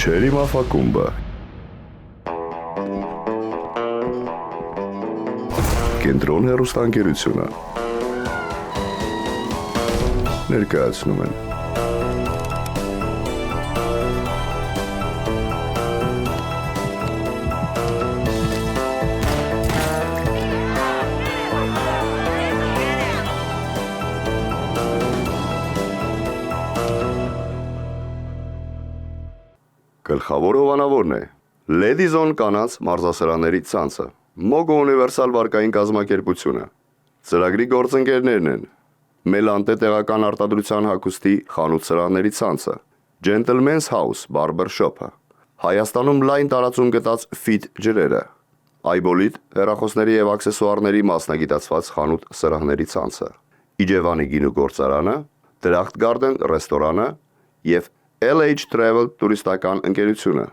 Չերի մաֆակումբը։ Կենտրոն հեռուստաընկերությունը ներկայացնում են Գլխավոր հովանավորն է Լեդիզոն կանանց մարզասրանների ցանցը, Մոգո ունիվերսալ վարկային կազմակերպությունը, ծրագրի գործընկերներն են Մելանտե տեղական արտադրության հագուստի խանութ սրաների ցանցը, Gentleman's House Barber Shop-ը, Հայաստանում լայն տարածում գտած Fit ջրերը, Այբոլիտ հեռախոսների եւ աքսեսուարների մասնագիտացված խանութ սրահների ցանցը, Իջևանի գինու գործարանը, Դրախտ Garden ռեստորանը եւ LH Travel տուրիստական ընկերությունը։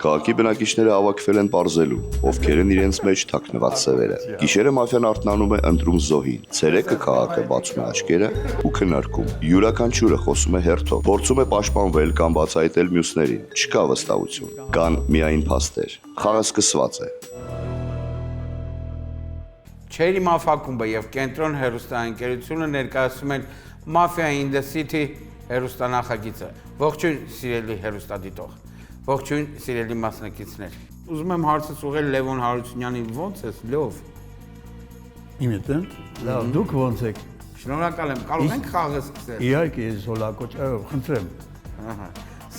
Քաղաքի բնակիչները հավաքվել են պարզելու, ովքեր են իրենց մեջ թաքնված սևերը։ Գիշերը մաֆիան արթնանում է ընտրում զոհին, ցերեկը քաղաքը բացում է աչքերը ու քննարկում։ Յուրաքանչյուրը խոսում է հերթով, փորձում է պաշտպանվել կամ բացահայտել մյուսներին։ Չկա վստահություն, կան միայն փաստեր։ Խաղը սկսված է։ Չերի մաֆակումբը եւ կենտրոն հեռուստաընկերությունը ներկայացնում են Mafia in the City հեռուստանախագիծը։ Ողջույն սիրելի հեռուստադիտող, ողջույն սիրելի մասնակիցներ։ Ուզում եմ հարցս ուղղել Լևոն Հարությունյանին, ո՞նց ես, լավ։ Իմիտեն, լավ, դուք ո՞նց եք։ Շնորհակալ եմ, կարող ենք խաղը սկսել։ Իհարկե, ես հոլակոճարով, խնդրեմ։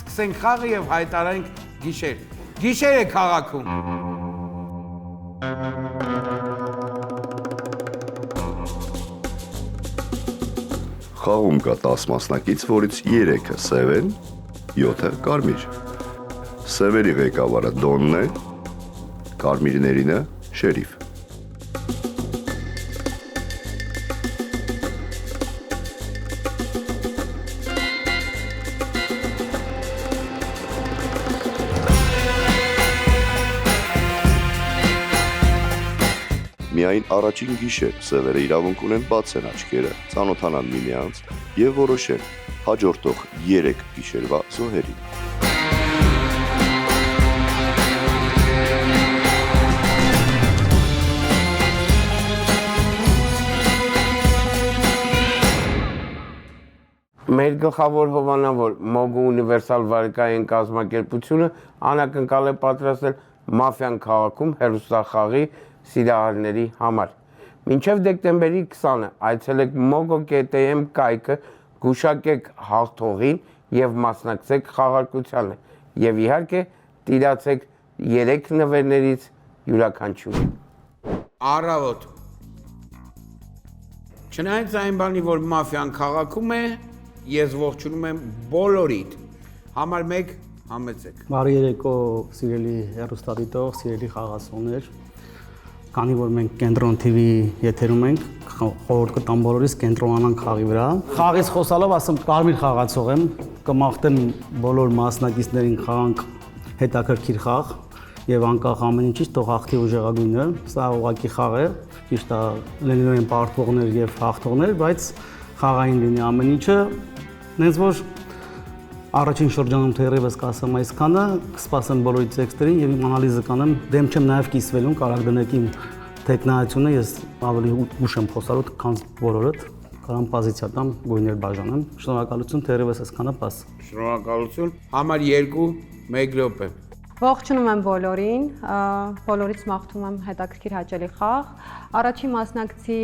Սկսենք խաղը եւ հայտարարենք գիշեր։ Գիշեր է քաղաքում։ Խաղում կա 10 մասնակից, որից 3-ը սև են, 7-ը կարմիր։ Սևերի ղեկավարը Դոնն է, կարմիրներինը Շերիֆ։ Միայն առաջին գիշեր սևերը իրավունք ունեն բացեն աչքերը, ծանոթանան միմյանց եւ որոշեն հաջորդող 3 գիշերվա զոհերին։ Մեր գլխավոր հովանավոր Մոգո ունիվերսալ վարկային կազմակերպությունը անակնկալ է պատրաստել Մաֆիան քաղաքում հեռուստախաղի սիրահարների համար։ Մինչև դեկտեմբերի 20-ը այցելեք mogo.am կայքը, գուշակեք հաղթողին եւ մասնակցեք խաղարկությանը եւ իհարկե տիրացեք 3 նվերներից յուրաքանչյուրին։ Առավոտ։ Չնայած այն բանի, որ Մաֆիան քաղաքում է, ես ողջունում եմ բոլորիդ։ Համար 1 համեցեք։ Բարի երեկո, սիրելի հեռուստադիտող, սիրելի խաղացողներ։ Քանի որ մենք Կենտրոն TV եթերում ենք, խորհուրդ կտամ բոլորիս կենտրոնանանք խաղի վրա։ Խաղից խոսալով ասեմ կարմիր խաղացող եմ, կմաղթեմ բոլոր մասնակիցներին խաղանք հետաքրքիր խաղ եւ անկախ ամեն ինչից թող հաղթի ուժեղագույնը։ Սա ուղղակի խաղ է, ճիշտ է, լինելու են պարտվողներ եւ հաղթողներ, բայց խաղային լինի ամեն ինչը։ Նենց որ առաջին շրջանում թերևս կասեմ այսքանը, կսպասեմ բոլորի տեքստերին եւ իմ անալիզը կանեմ, դեմ չեմ նաեւ կիսվելուն, կարող դնեք իմ տեխնայությունը, ես ավելի ուշ եմ խոսալու, քան բոլորդ, կարամ պոզիցիա տամ, գույներ բաժանեմ։ Շնորհակալություն, թերևս այսքանը բաս։ Շնորհակալություն։ Համար 2 1 րոպե։ Ողջունում եմ բոլորին, բոլորից մաղթում եմ հետաքրքիր հաճելի խաղ։ Առաջին մասնակցի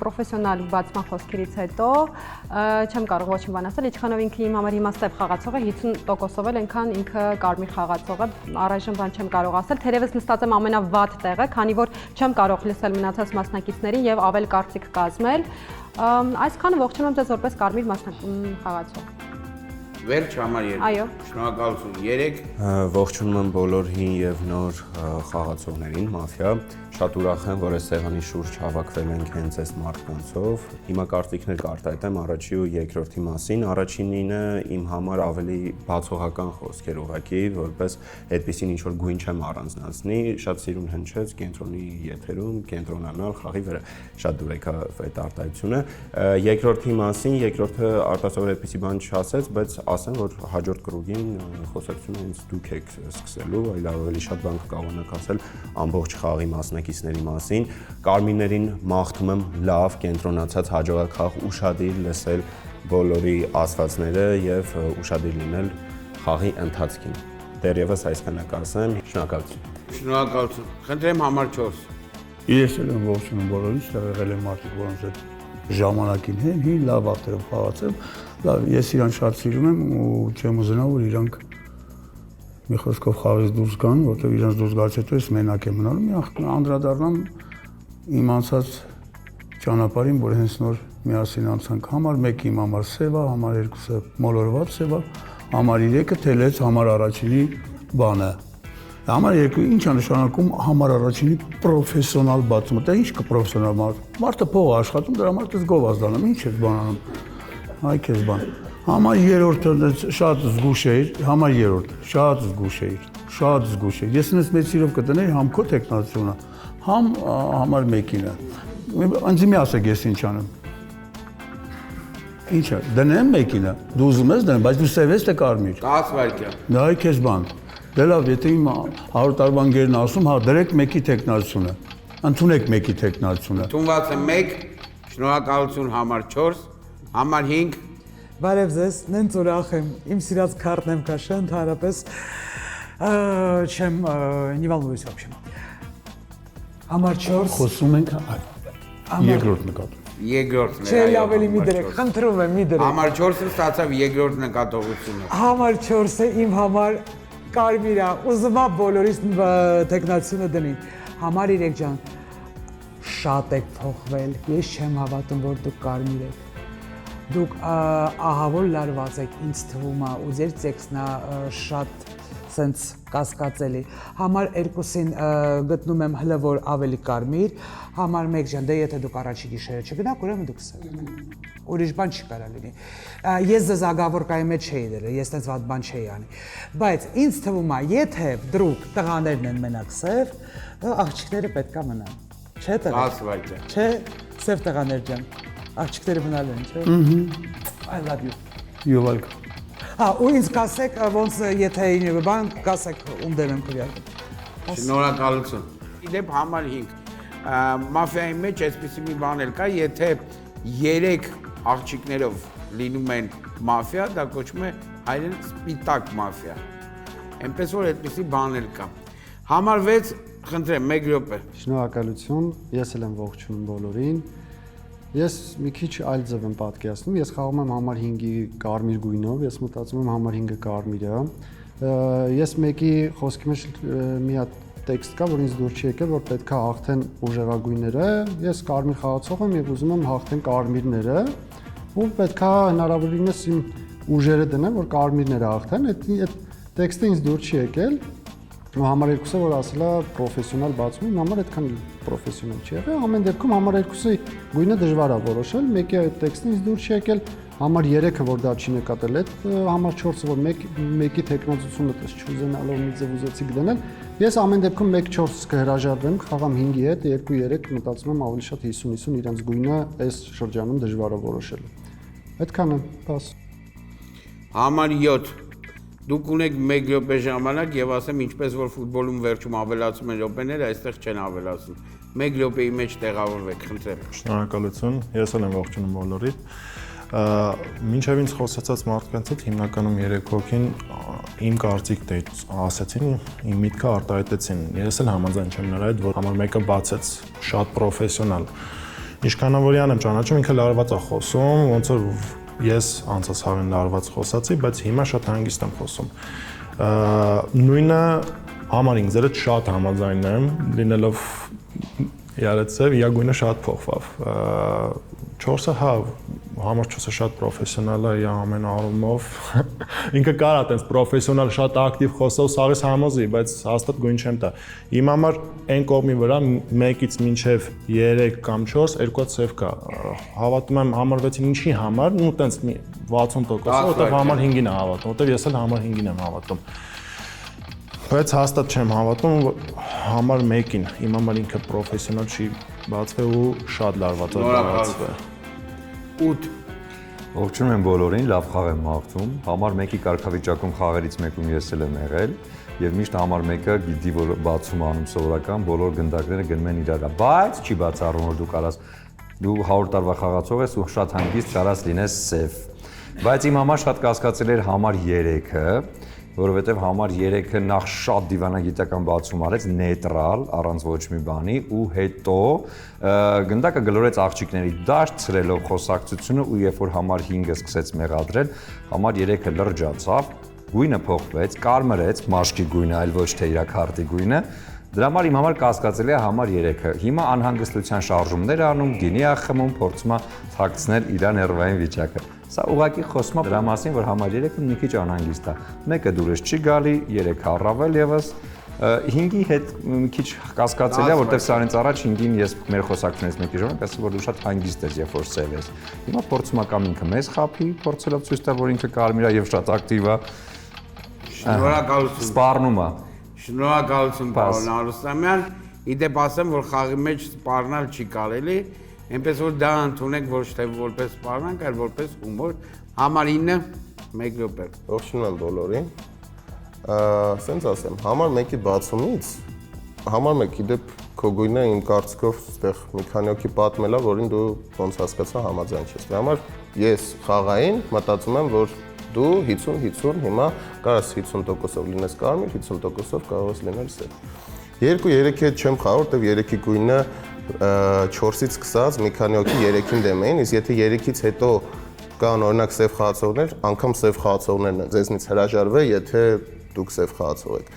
պրոֆեսիոնալ բացման խոսքերից հետո չեմ կարող ոչ մի բան ասել, ինչքանով ինքը իմ համար իմաստով խաղացող է, 50%-ով էլ այնքան ինքը կարմիր խաղացող է, առայժմ բան չեմ կարող ասել, թերևս նստած եմ ամենավատ տեղը, քանի որ չեմ կարող լսել մնացած մասնակիցներին եւ ավել կարծիք կազմել։ Այսքանը ողջունում եմ ձեզ որպես կարմիր խաղացող։ Վերջ համար 2։ Այո։ Շնորհակալություն 3։ Ողջունում եմ բոլոր հին եւ նոր խաղացողներին, մաֆիա։ Շատ ուրախ եմ, որ այս սեղանի շուրջ հավաքվել ենք հենց այս մարդկանցով։ Հիմա կարծիքներ կարտահայտեմ առաջի ու երկրորդի մասին։ Առաջինինը իմ համար ավելի բացողական խոսք էր ուղղակի, որպես այդպեսին ինչ որ գույն չեմ առանձնացնի, շատ սիրուն հնչեց կենտրոնի եթերում, կենտրոնանալ խաղի վրա։ Շատ դուր եկա այդ արտահայտությունը։ Երկրորդի մասին, երկրորդը արտասովոր այդպեսի բան չասեց, բայց ասեմ, որ հաջորդ կրուգին խոսակցությունը հենց դուք եք սկսելու, այլ ավելի շատ բան կկարողանաք ասել ամբողջ խաղի մասնակիցների մասին։ Կարմիրներին մաղթում եմ լավ, կենտրոնացած հաջողակ խաղ, ուշադիր լսել բոլորի ասվածները եւ ուշադիր լինել խաղի ընթացքին։ Դեռևս այսքանը կասեմ, շնորհակալություն։ Շնորհակալություն։ Խնդրեմ համար 4։ Ես էլ եմ ողջունում բոլորին, ստեղ եղել եմ մարդիկ, որոնց հետ ժամանակին հին լավ ախտերով խաղացել։ Լավ, ես իրան շատ սիրում եմ ու չեմ ուզենա, որ իրանք մի խոսքով խաղից դուրս գան, որտեղ իրանց դուրս գալուց հետո ես մենակ եմ մնալու, մի անդրադառնամ իմ անցած ճանապարհին, որ հենց նոր միասին անցանք։ Համար 1-ը իմ համար սև է, համար 2-ը մոլորված սև է, համար 3-ը թելեց համար առաջինի բանը։ Համար 2-ը ինչ է նշանակում համար առաջինի պրոֆեսիոնալ բացումը։ Դա ինչ կա պրոֆեսիոնալ մարդը փող է աշխատում, դրա համար դες գովազ դառնում, ինչ է բանանում։ Այ քեզ բան։ Համար 3-ը շատ զգուշ է, համար 3-ը շատ զգուշ է, շատ զգուշ է։ Ես ինձ մեծ սիրով կդնեի համ քո տեխնացիոնը, համ համար 1-ինը։ Ինձ մի ասեք ես ինչ անեմ։ Ինչ է, դնեմ 1-ինը, դու ուզում ես դնեմ, բայց դու սև ես թե կարմիր։ 10 վայրկյան։ Դա այ քեզ բան։ Դե լավ, եթե իմ 100 տարվա ընկերն ասում, հա դրեք 1-ի տեխնացիոնը։ Ընդունեք 1-ի տեխնացիոնը։ Ընդունված է 1։ Շնորհակալություն համար 4։ Համար 5։ Բարև ձեզ, նենց ուրախ եմ, իմ սիրած քարտն եմ կաշը, ընդհանրապես չեմ не волнуюсь вообще։ Համար 4։ Խոսում ենք երկրորդ նկատում։ Երկրորդն է։ Չէ, ավելի մի դրեք, խնդրում եմ, մի դրեք։ Համար 4-ը ստացավ երկրորդ նկատողությունը։ Համար 4-ը իմ համար կարմիր է, ուզում եմ բոլորիս տեխնացիոնը դնի։ Համար 3 ջան, շատ եք փոխվել, ես չեմ հավատում, որ դուք կարմիր եք։ Դուք ահավոր լարված եք, ինձ թվում է, ու ձեր տեքստն է շատ սենց կասկածելի։ Համար 2-ին գտնում եմ հլը որ ավելի կարմիր, համար 1 ջան, դե եթե դուք առաջի գիշերը չգնաք, ուրեմն դուք սև։ Ուրիշ բան չի կարա լինի։ Ես ձեզ ագավորկայի մեջ չէի դրել, ես տենց վատ բան չէի անի։ Բայց ինձ թվում է, եթե դրուկ տղաներն են մենակ սև, աղջիկները պետքա մնան։ Չէ՞ տղա։ 10 վայրկյան։ Չէ, սև տղաներ ջան։ Աղջիկները մնալու են, չէ՞։ I love you։ You're welcome։ Ու ինձ կասեք, ոնց եթե բան կասեք ում դեմ եմ քվյարկում։ Շնորհակալություն։ Իդեպ համար 5։ Մաֆիայի մեջ այսպեսի մի բան էլ կա, եթե 3 աղջիկներով լինում են մաֆիա, դա կոչվում է հայերեն սպիտակ մաֆիա։ Էնպես որ այդպեսի բան էլ կա։ Համար 6, խնդրեմ, 1 րոպե։ Շնորհակալություն, ես էլ եմ ողջունում բոլորին։ Ես մի քիչ այլ ձև եմ պատկերացնում, ես խաղում եմ համար 5-ի կարմիր գույնով, ես մտածում եմ համար 5-ը կարմիր է։ Ես մեկի խոսքի մեջ մի հատ տեքստ կա, որ ինձ դուր չի եկել, որ պետք է հաղթեն ուժեղագույնները, ես կարմիր խաղացող եմ եւ ուզում եմ հաղթեն կարմիրները, ու պետք է հնարավորինս իմ ուժերը դնեմ, որ կարմիրները հաղթեն, այդ տեքստը ինձ դուր չի եկել։ Ու համար 2-ը որ ասելա պրոֆեսիոնալ բացում, իմ համար այդքան պրոֆեսիոնալ չի եղել, ամեն դեպքում համար 2-ի գույնը դժվար է որոշել, մեկի այդ տեքստը ինձ դուր չի եկել, համար 3-ը որ դա չի նկատել, այդ համար 4-ը որ մեկի տեխնացիությունը տես չուզենալով մի ձև ուզեցիք դնել, ես ամեն դեպքում 1-4 կհրաժարվեմ, խաղամ 5-ի հետ, 2-3 մտածում եմ ավելի շատ 50-50 իրենց գույնը այս շրջանում դժվար է որոշել։ Այդքանը, բաս։ Համար 7։ Դուք ունեք 1 րոպե ժամանակ եւ ասեմ ինչպես որ ֆուտբոլում վերջում ավելացում են րոպեները, այստեղ չեն ավելացում։ 1 րոպեի մեջ տեղավորվեք, խնդրեմ։ Շնորհակալություն, ես էլ եմ ողջունում բոլորիդ։ Մինչև ինձ խոսացած մարդկանց հետ հիմնականում 3 հոգին իմ կարծիքն ասեցին, իմ միտքը արտահայտեցին։ Ես էլ համաձայն չեմ նրա հետ, որ համար 1-ը բացեց շատ պրոֆեսիոնալ։ Ինչքանավորյան եմ ճանաչում, ինքը լարված է խոսում, ոնց որ ես անցած հավեն լարված խոսացի, բայց հիմա շատ հանգիստ եմ խոսում։ Նույնը համար 5-ը շատ համաձայն եմ, լինելով իրարեցև, իա գույնը շատ փոխվավ։ 4-ը հա, համարչոսը շատ պրոֆեսիոնալ է ամեն առումով։ Ինքը կարա այտենց պրոֆեսիոնալ շատ ակտիվ խոսող, սաղից համոզի, բայց հաստատ գույն չեմ տա։ Իմ համար այն կողմի վրա 1-ից մինչև 3 կամ 4 2 ծև կա։ Հավատում եմ համար 6-ին ինչի համար, ու այտենց 60%, որտեղ համար 5-ին է հավատում, որտեղ ես էլ համար 5-ին եմ հավատում։ Բայց հաստատ չեմ հավատում համար 1-ին, իմ համար ինքը պրոֆեսիոնալ չի բացվել ու շատ լարված է բացվել։ 8 Ողջունում եմ բոլորին, լավ խաղ եմ մաղթում։ Համար 1-ի կարգավիճակում խաղերից մեկում ես էլ եմ եղել եւ միշտ համար 1-ը գիտի որ բացում անում սովորական բոլոր գնդակները գնում են իրար, բայց չի բացառում որ դու կարաս դու 100 տարվա խաղացող ես ու շատ հանգիստ կարաս լինես սեֆ։ Բայց իմ համար շատ կասկածել էր համար 3-ը, որովհետև համար 3-ը նախ շատ դիվանագիտական բացում արեց, նեյտրալ, առանց ոչ մի բանի ու հետո գնդակը գլորեց աղջիկների դաշտ, ցրելով խոսակցությունը ու երբ որ համար 5-ը սկսեց մեղադրել, համար 3-ը լրջացավ, գույնը փոխվեց, կարմրեց, մաշկի գույնը, այլ ոչ թե իր քարտի գույնը։ Դրա համար իմ համար կասկածելի է համար 3-ը։ Հիմա անհանգստության շարժումներ անում, գինի է խմում, փորձում է թաքցնել իր ներվային վիճակը։ Սա ուղղակի խոսում է դրա մասին, որ համար 3-ը մի քիչ անհանգիստ է։ Մեկը դուրս չի գալի, 3-ը առավել եւս 5-ի հետ մի քիչ կասկածելի է, որտեղ սրանից առաջ 5-ին ես մեր խոսակցությունից մեկի ժամանակ ասացի, որ դու շատ հանգիստ ես, երբ որ սև ես։ Հիմա փորձում է կամ ինքը մեզ խափի, փորձելով ցույց տալ, որ ինքը կարմիր է եւ շատ ակտիվ է։ Շնորհակալություն։ Սպառնում է։ Շնորհակալություն պարոն Արուստամյան։ Իդեպ ասեմ, որ խաղի մեջ սպառնալ չի կարելի, այնպես որ դա ընդունեք ոչ թե որպես սպառնանք, այլ որպես հումոր։ Համար 9 1 րոպե։ Ողջունում եմ բոլորին։ Սենց ասեմ, համար 1-ի բացումից համար 1-ի դեպ քո գույնը իմ կարծիքով այդտեղ մի քանի հոգի պատմել է, որին դու ոնց հասկացա համաձայն չես։ Դրա համար ես խաղային մտածում եմ, որ դու 50-50 հիմա կարաս 50%-ով լինես կարմիր, 50%-ով կարող ես լինել սև։ 2-3-ի հետ չեմ խաղա, որտեղ 3-ի գույնը 4-ից սկսած մի քանի հոգի 3-ին դեմ էին, իսկ եթե 3-ից հետո կան օրինակ սև խաղացողներ, անգամ սև խաղացողներն են ձեզնից հրաժարվել, եթե դուք սև խաղացող եք։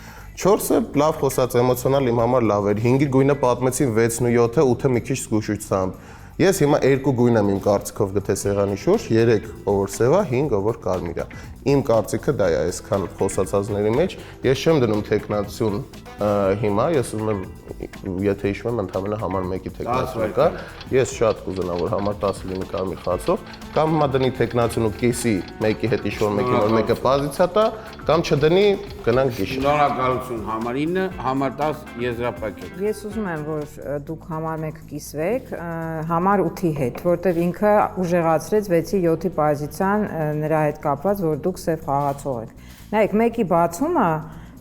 4-ը լավ խոսած էմոցիոնալ իմ համար լավ էր, 5-ի գույնը պատմեցին 6-ն ու 7-ը, 8-ը մի քիչ զգուշությամբ։ Ես հիմա 2 գույն եմ իմ կարծիքով գտե սեղանի շուրջ, 3 ով որ սև է, 5 ով որ կարմիր է։ Իմ կարծիքը դա է, այսքան խոսացածների մեջ, ես չեմ դնում տեխնացիոն հիմա, ես ուզում եմ, եթե հիշում եմ, ընդհանրապես համար 1-ի տեխնացիոն կա, ես շատ կուզենամ, որ համար 10 լինի կարմիր խաղացող, կամ հիմա դնի տեխնացիոն ու կեսի 1-ի հետ իշոր մեկին, որ մեկը պոզիցիա տա, կամ չդնի, գնանք գիշեր։ Շնորհակալություն համար 9, համար 10 եզրափակեք։ Ես ուզում եմ, որ դուք համար 1 կիսվեք համար 8-ի հետ, որտեղ ինքը ուժեղացրեց 6-ի 7-ի պոզիցիան նրա հետ կապված, որ դուք սև խաղացող եք։ Նայեք, 1-ի բացումը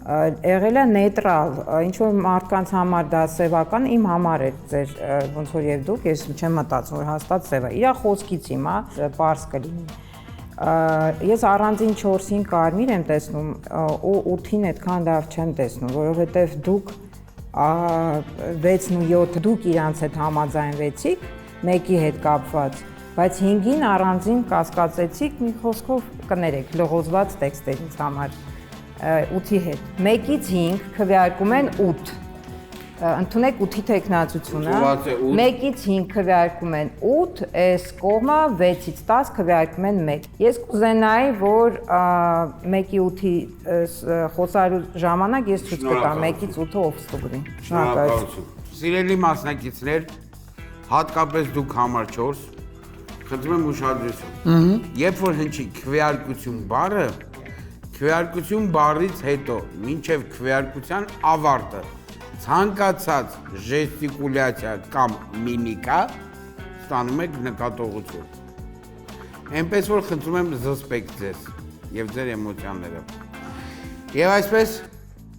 եղել է նեյտրալ, ինչ որ մարդկանց համար դա սևական, իմ համար է ձեր ոնց որ եւ դուք, ես չեմ մտածում, որ հաստատ սև է։ Իրա խոսքից հիմա պարզ կլինի։ Ես առանձին 4-ին կարմիր եմ տեսնում ու 8-ին այդքան լավ չեմ տեսնում, որովհետեւ դուք 6-ն ու 7-ը դուք իրանց հետ համաձայնվեցիք 1-ի հետ կապված, բայց 5-ին առանձին կասկածեցիք, մի խոսքով կներեք, լողոզված տեքստերից համար 8-ի հետ։ 1-ից 5 քվեարկում են 8։ Ընդունեք 8-ի տեխնացությունը։ 1-ից 5 քվեարկում են 8, այս կողմը 6-ից 10 քվեարկում են 1։ Ես կուզենայի, որ 1-ի 8-ի խոսալու ժամանակ ես ցույց կտամ 1-ից 8-ը ով ստուգրի։ Շնորհակալություն։ Սիրելի մասնակիցներ, հատկապես դուք համար 4, խնդրում եմ ուշադրություն։ Երբ որ հնչի քվեարկություն բառը, քվեարկություն բառից հետո մինչև քվեարկության ավարտը ցանկացած ժեստիկուլյացիա կամ միմիկա ստանում եք նկատողություն։ Այնպես որ խնդրում եմ զսպեք ձեզ եւ ձեր էմոցիաները։ Եվ այսպես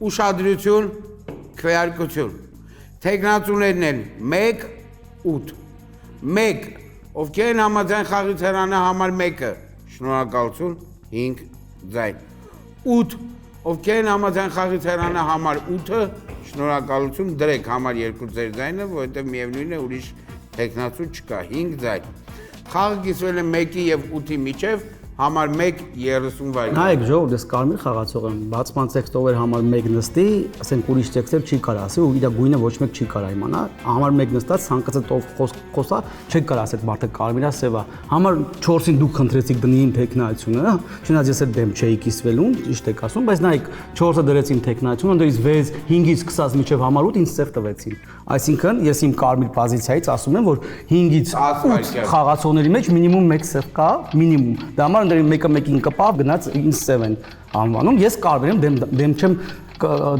ուշադրություն, քվեարկություն։ Տեխնացուներն են 1 8 1 ովքեր են համաձայն խաղից հեռանա համար 1-ը, շնորհակալություն 5 ձայն 8 ովքեր են համաձայն խաղից հեռանա համար 8-ը, շնորհակալություն դրեք համար 2 ձեր ձայնը, որովհետև միևնույն է ուրիշ տեխնացու չկա 5 ձայն։ Խաղը կիսվել է 1-ի եւ 8-ի միջև, համար 1 30 վայրկյան։ Նայեք ժողովուրդ, ես կարմիր խաղացող եմ, բացման տեքստով էր համար 1 նստի, ասենք ուրիշ տեքստեր չի կարող ասի ու իր գույնը ոչ մեկ չի կարող իմանա, համար 1 նստած ցանկացած ով խոսա, չի կարող ասել մարդը կարմիրա, սևա։ Համար 4-ին դուք խնդրեցիք դնի իմ տեխնայությունը, չնայած ես էլ դեմ չէի կիսվելուն, ճիշտ եք ասում, բայց նայեք 4-ը դրեց իմ տեխնայությունը, ընդդեմ 6, 5-ից սկսած մինչև համար 8 ինձ ծեղ տվեցին։ Այսինքն ես իմ կարմիր պոզիցիայից ասում եմ, որ 5-ից 8 խաղացողների մեջ մինիմում 1 սև կա, մինիմում։ Դա համար ընդդեմ մեկը մեկին կպավ գնաց ինձ սև են անվանում։ Ես կարմիր եմ, դեմ չեմ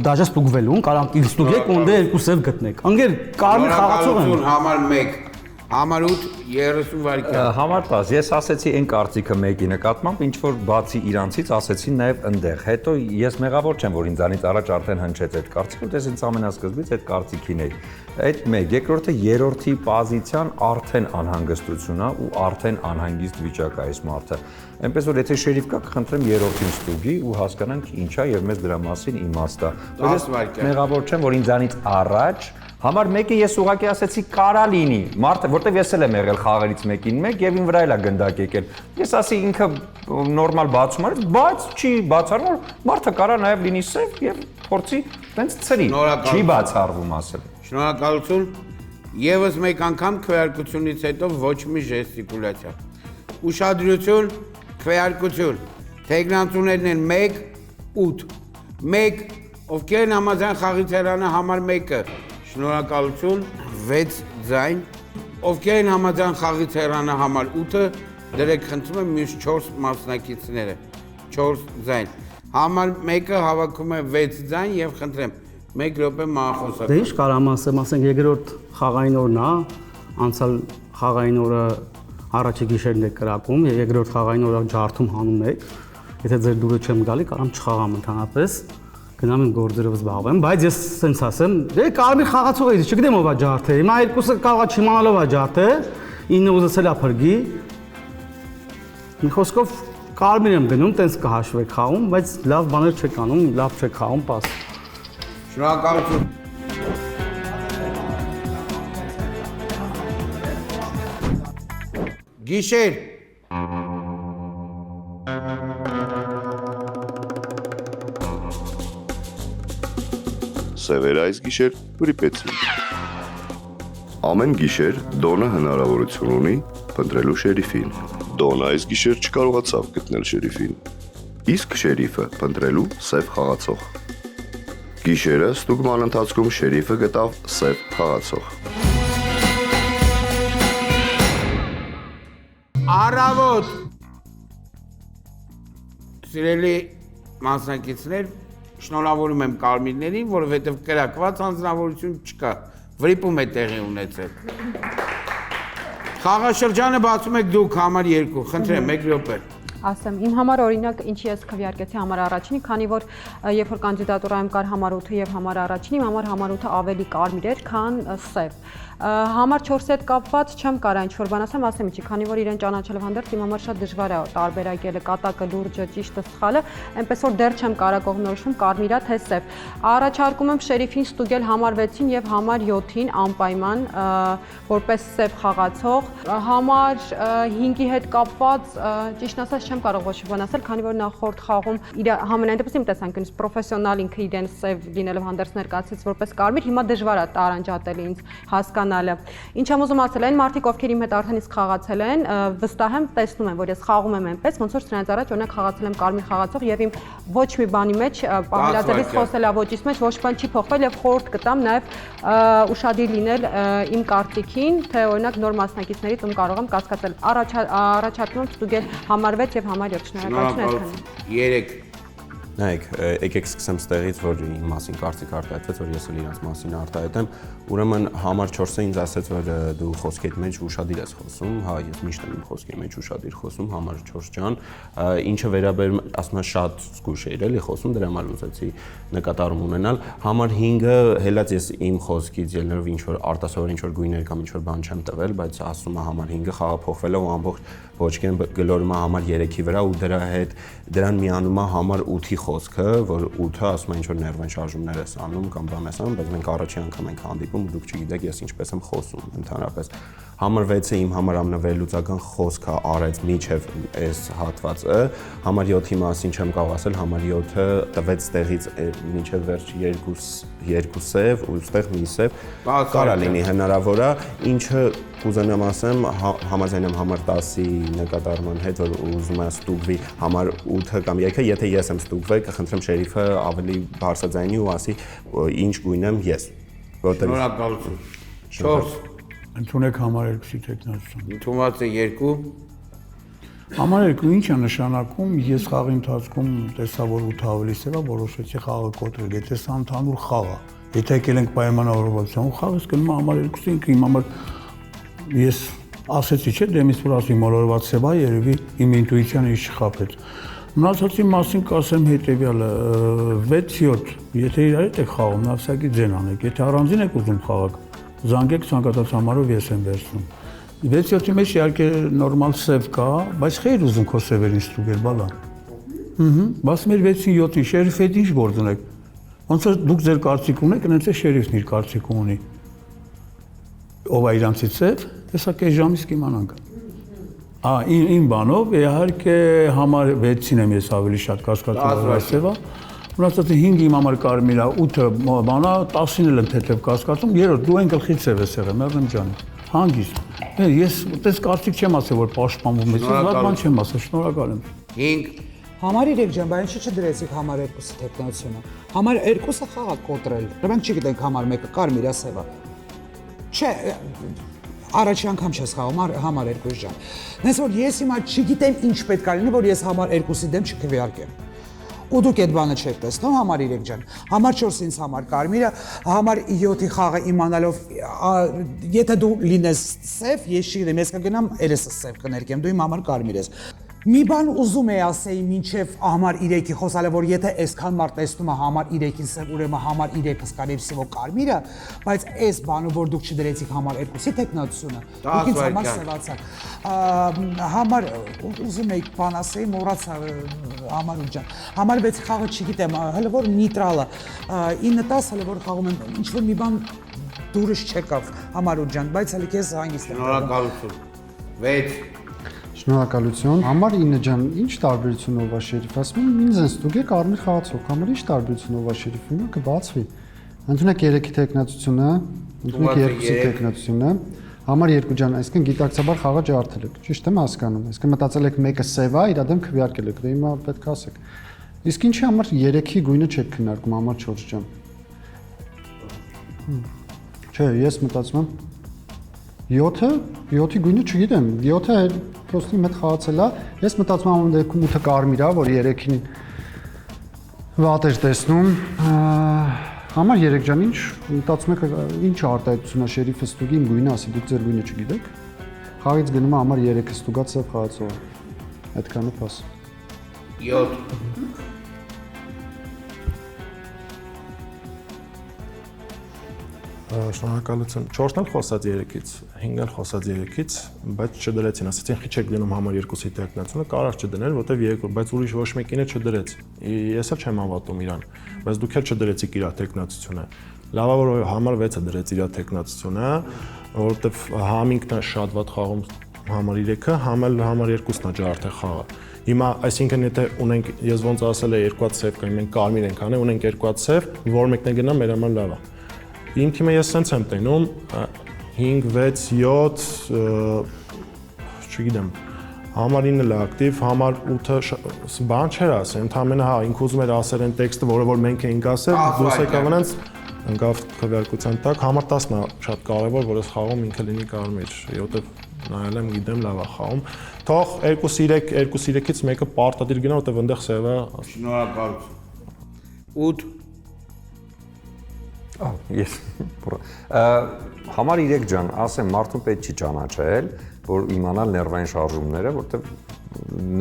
դաժե ստուգվելուն, կարող եք ստուգեք ու դե 2 սև գտնեք։ Անգեր կարմիր խաղացող եմ։ Համար 1 Համար 8 30 վայրկյան։ Համար 10, ես ասեցի այն կարծիքը մեկի նկատմամբ, ինչ որ բացի իրանցից ասեցի նաև ընդեղ։ Հետո ես մեղավոր չեմ, որ ինձանից առաջ արդեն հնչեց այդ կարծիքը, ու ես ինձ ամենասկզբից այդ կարծիքին էի։ Այդ մեկ, երկրորդը երրորդի պոզիցիան արդեն անհանգստություն է ու արդեն անհանգիստ վիճակ է այս մարդը։ Այնպես որ եթե շերիֆ կա, կխնդրեմ երրորդին ստուգի ու հասկանանք ինչա եւ մեզ դրա մասին իմաստ է։ Ես մեղավոր չեմ, որ ինձանից առաջ Համար 1-ը ես ուղղակի ասեցի կարա լինի, մարդը, որտեվ ես էլ եմ եղել խաղերից մեկին մեկ եւ ին վրա էլ է գնդակ եկել։ Ես ասի ինքը նորմալ բացում արեց, բայց չի բացառվում, մարդը կարա նաեւ լինի սև եւ փորձի տենց ծրի։ Չի բացառվում ասել։ Շնորհակալություն։ Եվս մեկ անգամ քվեարկությունից հետո ոչ մի ժեստիկուլյացիա։ Ուշադրություն, քվեարկություն։ Տեխնացուներն են 1 8 1 ովքեր են համաձայն խաղի ցերանը համար 1-ը։ Շնորհակալություն 6 ձայն, ովքեր են համաձայն խաղի ցերանը համար 8-ը, դրեք խնդրում եմ մյուս 4 մասնակիցները, 4 ձայն։ Համար 1-ը հավաքում է 6 ձայն եւ խնդրեմ 1 րոպե մահախոսական։ Դե ինչ կարամ ասեմ, ասենք երկրորդ խաղային օրն է, անցյալ խաղային օրը առաջի գիշերն եք կրակում, երկրորդ խաղային օրը ջարդում հանում եք, եթե ձեր դուրը չեմ գալի, կարամ չխաղամ ընդհանրապես, գնամ իմ գործերով զբաղվեմ, բայց ես սենց ասեմ, դե կարմիր խաղացող էի, չգիտեմ ով է ջարդել, հիմա երկուսը կարող է չիմանալով է ջարդել, 9 ուզեցել է փրկի։ Մի խոսքով կարմիր եմ գնում, տենց կհաշվեք խաղում, բայց լավ բաներ չեք անում, լավ չեք խաղում, պաս։ Շնորհակալություն։ Գիշեր։ Սևերը այս գիշեր վրիպեցին։ Ամեն գիշեր Դոնը հնարավորություն ունի փնտրելու շերիֆին։ Դոնը այս գիշեր չկարողացավ գտնել շերիֆին։ Իսկ շերիֆը փնտրելու սև խաղացող։ Գիշերը ստուգման ընթացքում շերիֆը գտավ սև խաղացող։ Առավոտ։ Սիրելի մասնակիցներ, շնորհավորում եմ կարմիրներին, որովհետև կրակված անձնավորություն չկա, վրիպում է տեղի ունեցել։ Խաղաշրջանը բացում եք դուք համար 2, խնդրեմ 1 րոպե։ Ասեմ, իմ համար օրինակ ինչի ես քվեարկեցի համար առաջինի, քանի որ երբ որ կանդիդատուրայում կար համար 8-ը եւ համար առաջինի, իմ համար 8-ը ավելի կարմիր էր, քան սև։ Համար 4-ի հետ կապված չեմ կարող ինչ-որ բան ասեմ ինչի, քանի որ իրեն ճանաչելով հանդերձ իմ համար շատ դժվար է տարբերակելը կատակը, լուրջը, ճիշտը, սխալը, այնպես որ դեռ չեմ կարող կողմնորոշում կարմիրա թե սև։ Առաջարկում եմ շերիֆին ստուգել համար 6-ին եւ համար 7-ին անպայման որպես սև խաղացող։ Համար 5-ի հետ կապված ճիշտ ասած չեմ կարող ոչ մի բան ասել, քանի որ նախորդ խաղում իր համենայն դեպս իմ տեսանկյունից պրոֆեսիոնալ ինքը իրեն սև լինելով հանդերձ ներկայացրեց որպես կարմիր, հիմա դժվար է տարանջատել ինձ հասկանալը։ Ինչ եմ ուզում ասել, այն մարդիկ, ովքեր իմ հետ արդեն իսկ խաղացել են, վստահ եմ, տեսնում են, որ ես խաղում եմ այնպես, ոնց որ սրանից առաջ օրինակ խաղացել եմ կարմիր խաղացող եւ իմ ոչ մի բանի մեջ պահելաձևից խոսելավոճից մեջ ոչ բան չի փոխվել եւ խորհուրդ կտամ նաեւ ուշադիր լինել իմ կարծիքին, թե օրինակ նոր մասնակիցներից ում կարող եմ կասկածել։ Առաջարկում եմ ստուգել համար 6 եւ համար 7 շնորհակալություն այդքան։ 3 Նայեք, եկեք սկսեմ ստեղից, որ իմ մասին կարծիք արտահայտվեց, որ ես էլ իրանց մասին արտահայտեմ։ Ուրեմն համար 4-ը ինձ ասաց, որ դու խոսքիդ մեջ ուշադիր ես խոսում, հա, ես միշտ եմ խոսքի մեջ ուշադիր խոսում, համար 4 ջան, ինչը վերաբերում, ասում եմ շատ զգույշ էր էլի խոսում, դրա համար ուզեցի նկատառում ունենալ։ Համար 5-ը հելած ես իմ խոսքից ելնելով ինչ որ արտասովոր ինչ որ գույներ կամ ինչ որ բան չեմ տվել, բայց ասում եմ համար 5-ը խաղափոխվել է ու ամբողջ ոչքեն գլորում է համար 3-ի վրա ու դրա հետ դրան միանում է համար 8-ի խոսքը, որ 8-ը ասում է ինչ որ ներվային շարժումներ ես անում կամ բան ես անում, բայց մենք առաջի անգամ ենք հանդիպում ու դուք չգիտեք ես ինչպես եմ խոսում ընդհանրապես։ Համար 6-ը իմ համար ամենավերլուծական խոսքը արեց միջև այս հատվածը, համար 7-ի մասին չեմ կարող ասել, համար 7-ը տվեց տեղից միջև վերջ 2 սև ու ստեղ մի սև կարա լինի հնարավոր է, ինչը կուզենամ ասեմ, համաձայն եմ համար 10-ի նկատառման հետ, որ ուզում է ստուգվի համար 8-ը կամ 3-ը, եթե ես եմ ստուգվել, կխնդրեմ շերիֆը ավելի բարձրաձայնի ու ասի ինչ գույն եմ ես։ Շնորհակալություն։ 4 Ընդունեք համար 2-ի տեխնացիան։ Ընդունված է 2 Համար 2 ինչ է նշանակում, ես խաղի ընթացքում տեսա, որ 8 ավելի սև է, որոշեցի խաղը կոտրել, եթե սա ընդհանուր խաղ է, եթե եկել ենք պայմանավորվածության, խաղը գնում է համար 2-ին, ինքը իմ համար ես ասեցի, չէ, դեմից որ ասի մոլորված սև է, երևի իմ ինտուիցիան ինձ չխաբեց։ Մնացածի մասին կասեմ հետևյալը, 6-7, եթե իրար հետ եք խաղում, նավսակի ձեն անեք, եթե առանձին եք ուզում խաղաք, զանգեք ցանկացած համարով ես եմ վերցնում։ 6-7-ի մեջ իհարկե նորմալ սև կա, բայց խեր ուզում քո սևերին ստուգել, բալա։ Բայց մեր 6-ին 7-ին շերիֆ հետ ինչ գործ ունեք։ Ոնց որ դուք ձեր կարծիք ունեք, այնպես է շերիֆն իր կարծիքը ունի։ Ով է իրանցից սև, հեսա կես ժամից կիմանանք։ Իմ բանով իհարկե համար 6-ին եմ ես ավելի շատ կասկածում որ սևա։ Մնացածը 5-ը իմ համար կարմիր է, 8-ը բանա, 10-ին էլ եմ թեթև կասկածում, 3-րդ դու այն գլխից սև ես եղել, Մեղրեմ ջան։ Հանգիստ։ Ես այդպես կարծիք չեմ ասել, որ պաշտպանվում ես, ես բան չեմ ասել, շնորհակալ եմ։ 5 Համար 3 ջան, բայց ինչի՞ չդրեցիք համար 2-ի տեխնացիոնը։ Համար 2-ը խաղա կոտրել։ Մենք չգիտենք համար 1-ը կարմիր է սևա։ Չէ, առաջի անգամ չես խաղում համար 2 ջան։ Նես որ ես հիմա չգիտեմ ինչ պետք է լինի, որ ես համար 2-ի դեմ չքվեարկեմ։ Ու դուք այդ բանը չեք տեսնում համար 3 ջան։ Համար 4-ը ինձ համար կարմիրը, համար 7-ի խաղը իմանալով, եթե դու լինես սև, ես չգիտեմ, ես կգնամ երեսս սև կներկեմ, դու իմ համար կարմիր ես։ Մի բան ուզում էի ասեի մինչև համար 3-ի խոսալը, որ եթե այսքան մարդ տեսնում է համար 3-ին սև, ուրեմն համար 3-ը սկարիվ սևո կարմիրը, բայց այս բանը, որ դուք չդրեցիք համար 2-ի տեխնացիոնը, դուք ինձ համար սևացաք։ Համար ուզում էի բան ասեի, մոռացա համար 8 ջան։ Համար 6-ի խաղը չգիտեմ, հələ որ նեյտրալը 9-10 հələ որ խաղում եմ, ինչ որ մի բան դուրս չեկավ համար 8 ջան, բայց հələ քեզ հանգիստ եմ։ Շնորհակալություն։ 6 Շնորհակալություն։ Համար 9 ջան, ինչ տարբերությունով է շերիֆ, ասում եմ ինձ են ստուգե կարմիր խաղացող, համար ինչ տարբերությունով է շերիֆ, հիմա կբացվի։ Ընդունեք 3-ի տեխնացիոնը, ընդունեք 2-ի տեխնացիոնը, համար 2 ջան, այսինքն գիտակցաբար խաղը ջարդել եք, ճիշտ եմ հասկանում, այսինքն մտածել եք մեկը սև է, իր դեմ քվեարկել եք, դե հիմա պետք է ասեք։ Իսկ ինչի համար 3-ի գույնը չեք քննարկում, համար 4 ջան։ Չէ, ես մտածում եմ 7-ի գույնը չգիտեմ, 7-ը պրոստի մեծ խաղացել է, ես մտածում եմ դեպքում 8-ը կարմիր է, որ 3-ին վատ էր տեսնում, համար 3 ջան, ինչ մտածում եք, ինչ արտահայտություն է շերիֆը ստուգի իմ գույնը, ասի դուք ձեր գույնը չգիտեք, խաղից գնում է համար 3-ը ստուգած սև խաղացողը, այդքանը պաս։ 7 Շնորհակալություն։ 4-ն էլ խոսած 3-ից, 5-ն էլ խոսած 3-ից, բայց չդրեցին, ասացին խի չեք դնում համար 2-ի տեխնացիոնը, կարար չդնել, որտեվ 3, բայց ուրիշ ոչ մեկին էլ չդրեց։ Ես էլ չեմ հավատում իրան, բայց դուք էլ չդրեցիք իր տեխնացիոնը։ Լավ է որ համար 6-ը դրեց իր տեխնացիոնը, որովհետեւ համ ինքն է շատ վատ խաղում համար 3-ը, համ էլ համար 2-ն է ջարդել խաղը։ Հիմա, այսինքն եթե ունենք, ես ոնց ասել եմ 2 հատ սև կա, մենք կարմիր ենք անել, ունենք 2 հատ սև, որ մեկն է գնա, մեր համար լավ է։ Իմ թիմը ես սենց եմ տենում 5, 6, 7, չգիտեմ, համար 9-ը լա ակտիվ, համար 8-ը բան չէր ասել, ընդհանրապես հա, ինքը ուզում էր ասել այն տեքստը, որը որ մենք էինք ասել, դուրս եկավ նրանց ընկավ քվեարկության տակ, համար 10-ն է շատ կարևոր, որ այս խաղում ինքը լինի կարմիր, որտեվ նայել եմ, գիտեմ, լավ է խաղում։ Թող 2-3-ից մեկը պարտադիր գնա, որտեվ այնտեղ սև է։ Շնորհակալություն։ 8 Ես համար 3 ջան, ասեմ, մարդուն պետք չի ճանաչել, որ իմանալ ներվային շարժումները, որտեղ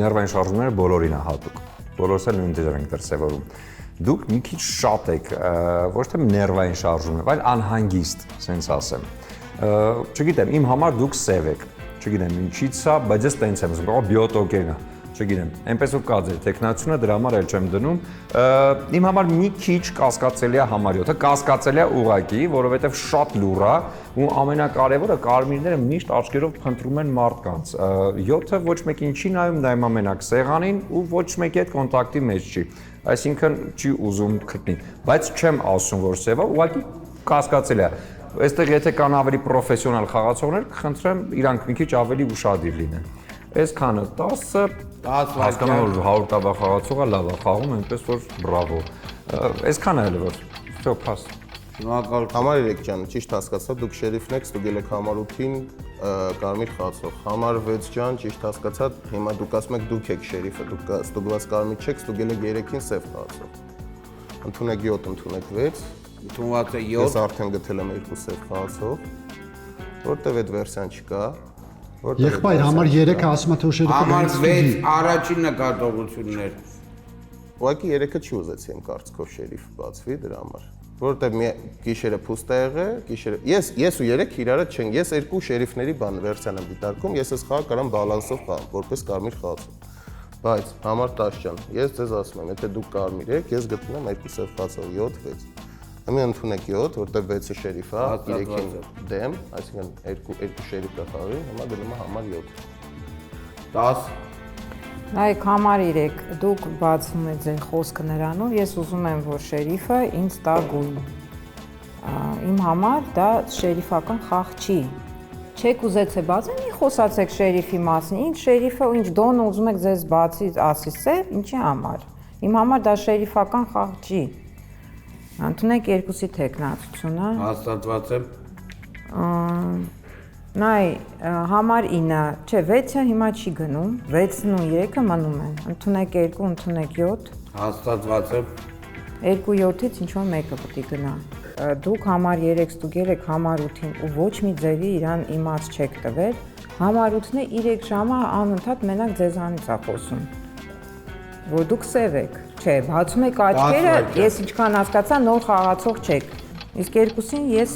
ներվային շարժումները բոլորին է հատուկ։ Բոլորս էլ նույն դեր ենք դրսևորում։ Դուք մի քիչ շատ եք, ոչ թե ներվային շարժումներ, այլ անհանգիստ, ասենց ասեմ։ Չգիտեմ, իմ համար դուք սև եք։ Չգիտեմ ինչից է, բայց ես տենց եմ զգում, բիոտոկենը։ Չգիտեմ, այնպես որ կա ձեր տեխնացիոնը, դրա համար էլ չեմ դնում։ Իմ համար մի քիչ կասկածելի է համար 7-ը, կասկածելի է ուղակի, որովհետև շատ լուր է ու ամենակարևորը կարմիրները միշտ աչքերով փնտրում են մարդկանց։ 7-ը ոչ մեկին չի նայում ամենակ սեղանին ու ոչ մեկի հետ կոնտակտի մեջ չի։ Այսինքն չի ուզում գտնի, բայց չեմ ասում, որ սև է, ուղղակի կասկածելի է։ Այստեղ եթե կան ավելի պրոֆեսիոնալ խաղացողներ, կխնդրեմ իրանք մի քիչ ավելի ուշադիր լինեն։ Այսքանը 10-ը հասկանում որ 100 տավա խաղացողը լավ է խաղում, այնպես որ բրավո։ Այսքանը էլ որ всё փաս։ Շնորհակալ։ Համար 3 ջան, ճիշտ հասկացա, դուք շերիֆն եք, ստուգել եք համար 8-ին կարմիր խաղացող։ Համար 6 ջան, ճիշտ հասկացա, հիմա դուք ասում եք դուք եք շերիֆը, դուք ստուգված կարմիր չեք, ստուգել եք 3-ին սև խաղացող։ Ընդունեք 7, ընդունեք 6։ Ընդունված է 7։ Ես արդեն գտել եմ 2 սև խաղացող, որտեվ այդ վերսիան չկա։ Եղբայր, համար 3-ը ասում է թե շերիֆը Համար 6 առաջին նկատողություններ։ Ուղղակի 3-ը չի ուզեցի իմ կարծիքով շերիֆ բացվի դրա համար, որովհետև մի գիշերը փուստ է եղել, գիշերը ես ու 3 իրարը չեն, ես 2 շերիֆների բան վերսիան եմ դիտարկում, ես այս խաղը կարամ բալանսով խաղամ, որպես կարմիր խաղացող։ Բայց համար 10 ջան, ես ձեզ ասում եմ, եթե դուք կարմիր եք, ես գտնում եմ 2 սև խաղացող 7-6։ Ամեն ընդունեք 7, որտեղ 6-ը շերիֆ է, 3-ին դեմ, այսինքն 2 շերիֆ է խաղի, հիմա գնում է համար 7։ 10 Նայեք, համար 3, դուք բացում եք ձեր խոսքը նրանով, ես ուզում եմ, որ շերիֆը ինձ տա գույն։ Իմ համար դա շերիֆական խաղ չի։ Չեք ուզեցե բացել, մի խոսացեք շերիֆի մասին, ինչ շերիֆը ու ինչ դոնը ուզում եք ձեզ բացի ասի սև, ինչի համար։ Իմ համար դա շերիֆական խաղ չի։ Ընդունեք 2-ի տեխնացությունը։ Հաստատված եմ։ Նայ, համար 9, չէ, 6-ը հիմա չի գնում, 6-ն ու 3-ը մնում են։ Ընդունեք 2, ընդունեք 7։ Հաստատված եմ։ 2 7-ից ինչ-որ մեկը պետք է գնա։ Դուք համար 3 ստուգել եք համար 8-ին ու ոչ մի ձևի իրան իմաց չեք տվել։ Համար 8-ն է 3 ժամը անընդհատ մենակ ձեզանից է խոսում։ Որ դուք սև եք։ Չէ, բացում եք աչքերը, ես ինչքան հասկացա, նոր խաղացող չեք։ Իսկ 2-ին ես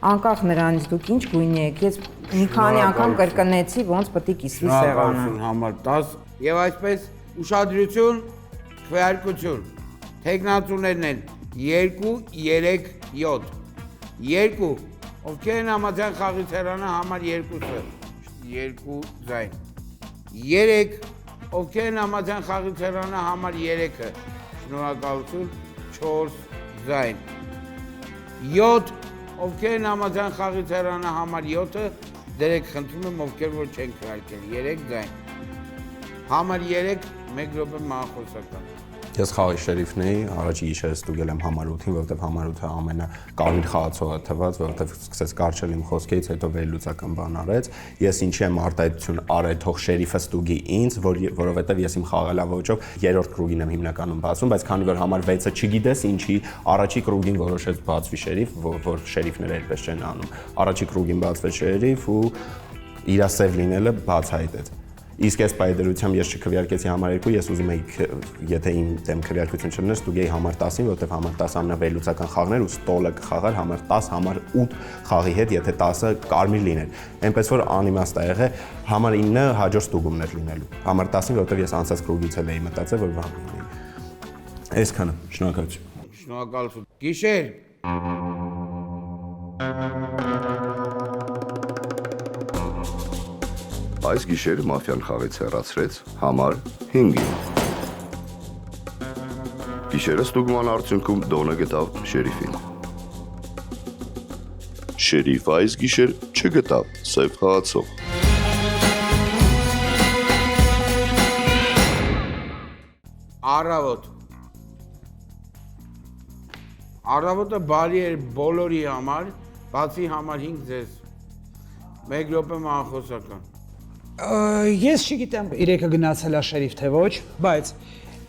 անկախ նրանից դուք ինչ գույնի եք, ես մի քանի անգամ կրկնեցի, ոնց պետք է կիսվի սեղանը։ Համար 10 եւ այսպես ուշադրություն, քվեարկություն։ Տեխնացուներն են 2, 3, 7։ 2, ովքեր են համաձայն խաղի ցերանը համար 2-ը։ 2 ձայն։ 3, ովքեր են համաձայն խաղի ցերանը համար 3-ը։ Շնորհակալություն 4 ձայն։ 7, ովքեր են համաձայն խաղի ցերանը համար 7-ը, դերեք խնդրում եմ ովքեր որ չեն քվեարկել 3 ձայն։ Համար 3, 1 րոպե մանխոսական։ Ես խաղի շերիֆն էի, առաջի գիշերը ստուգել եմ համար 8-ին, որովհետև համար 8-ը ամենակարմիր խաղացողը թվաց, որովհետև սկսեց կարճել իմ խոսքերից, հետո վերլուծական բան արեց։ Ես ինչի եմ արտահայտություն արել, թող շերիֆը ստուգի ինձ, որովհետև ես իմ խաղալավոճով 3-րդ կրուգին եմ հիմնականում բացում, բայց քանի որ համար 6-ը չգիտես ինչի, առաջի կրուգին որոշեց բացվի շերիֆ, որ շերիֆները այդպես չեն անում։ Առաջի կրուգին բացվեց շերիֆ ու իր սև լինելը բացահայտեց։ Իսկ այս պայդրությամբ ես չքվեարկեցի համար 2, ես ուզում եի, եթե իմ դեմ քվեարկություն չլներ, ստուգեի համար 10-ին, որովհետև համար 10-ը ամենավերլուծական խաղն էր ու ստոլը կխաղար համար 10, համար 8 խաղի հետ, եթե 10-ը կարմիր լիներ։ Այնպես որ անիմաստ է եղել, համար 9-ը հաջորդ ստուգումն էր լինելու։ Համար 10-ին, որովհետև ես անցած կրուգից էլ էի մտածել, որ բան լինի։ Այսքանը, շնորհակալություն։ Շնորհակալություն։ Գիշեր։ Այս գիշեր մաֆիան խաղից հեռացրեց համար 5-ին։ Գիշերը ստուգման արդյունքում Դոնը գտավ շերիֆին։ Շերիֆը այս գիշեր չգտավ սև խաղացող։ Առավոտ։ Առավոտը բարի էր բոլորի համար, բացի համար 5 ձեզ։ 1 րոպե մանխոսական։ Ես չգիտեմ 3-ը գնացել է շերիֆ թե ոչ, բայց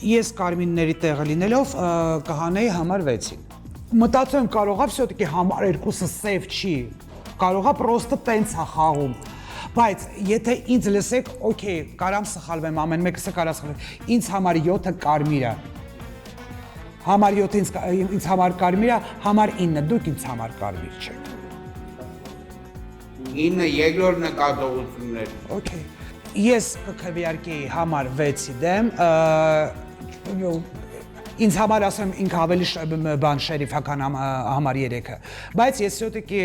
ես կարմիրների տեղը լինելով կհանեի համար 6-ին։ Մտածում եմ կարողա всё-таки համար 2-ը սև չի, կարողա պրոստը տենց է խաղում։ Բայց եթե ինձ լսեք, օքեյ, կարամ սխալվեմ, ամեն մեկս է կարա սխալվեմ։ Ինձ համար 7-ը կարմիր է։ Համար 7-ը ինձ համար կարմիր է, համար 9-ը դուք ինձ համար կարմիր չեք։ 9 երկրորդ նկատողություններ։ Okay։ Ես կքվեարկեի համար 6-ի դեմ, ինձ համար ասեմ ինքը ավելի բան շերիֆական համար 3-ը, բայց ես все-таки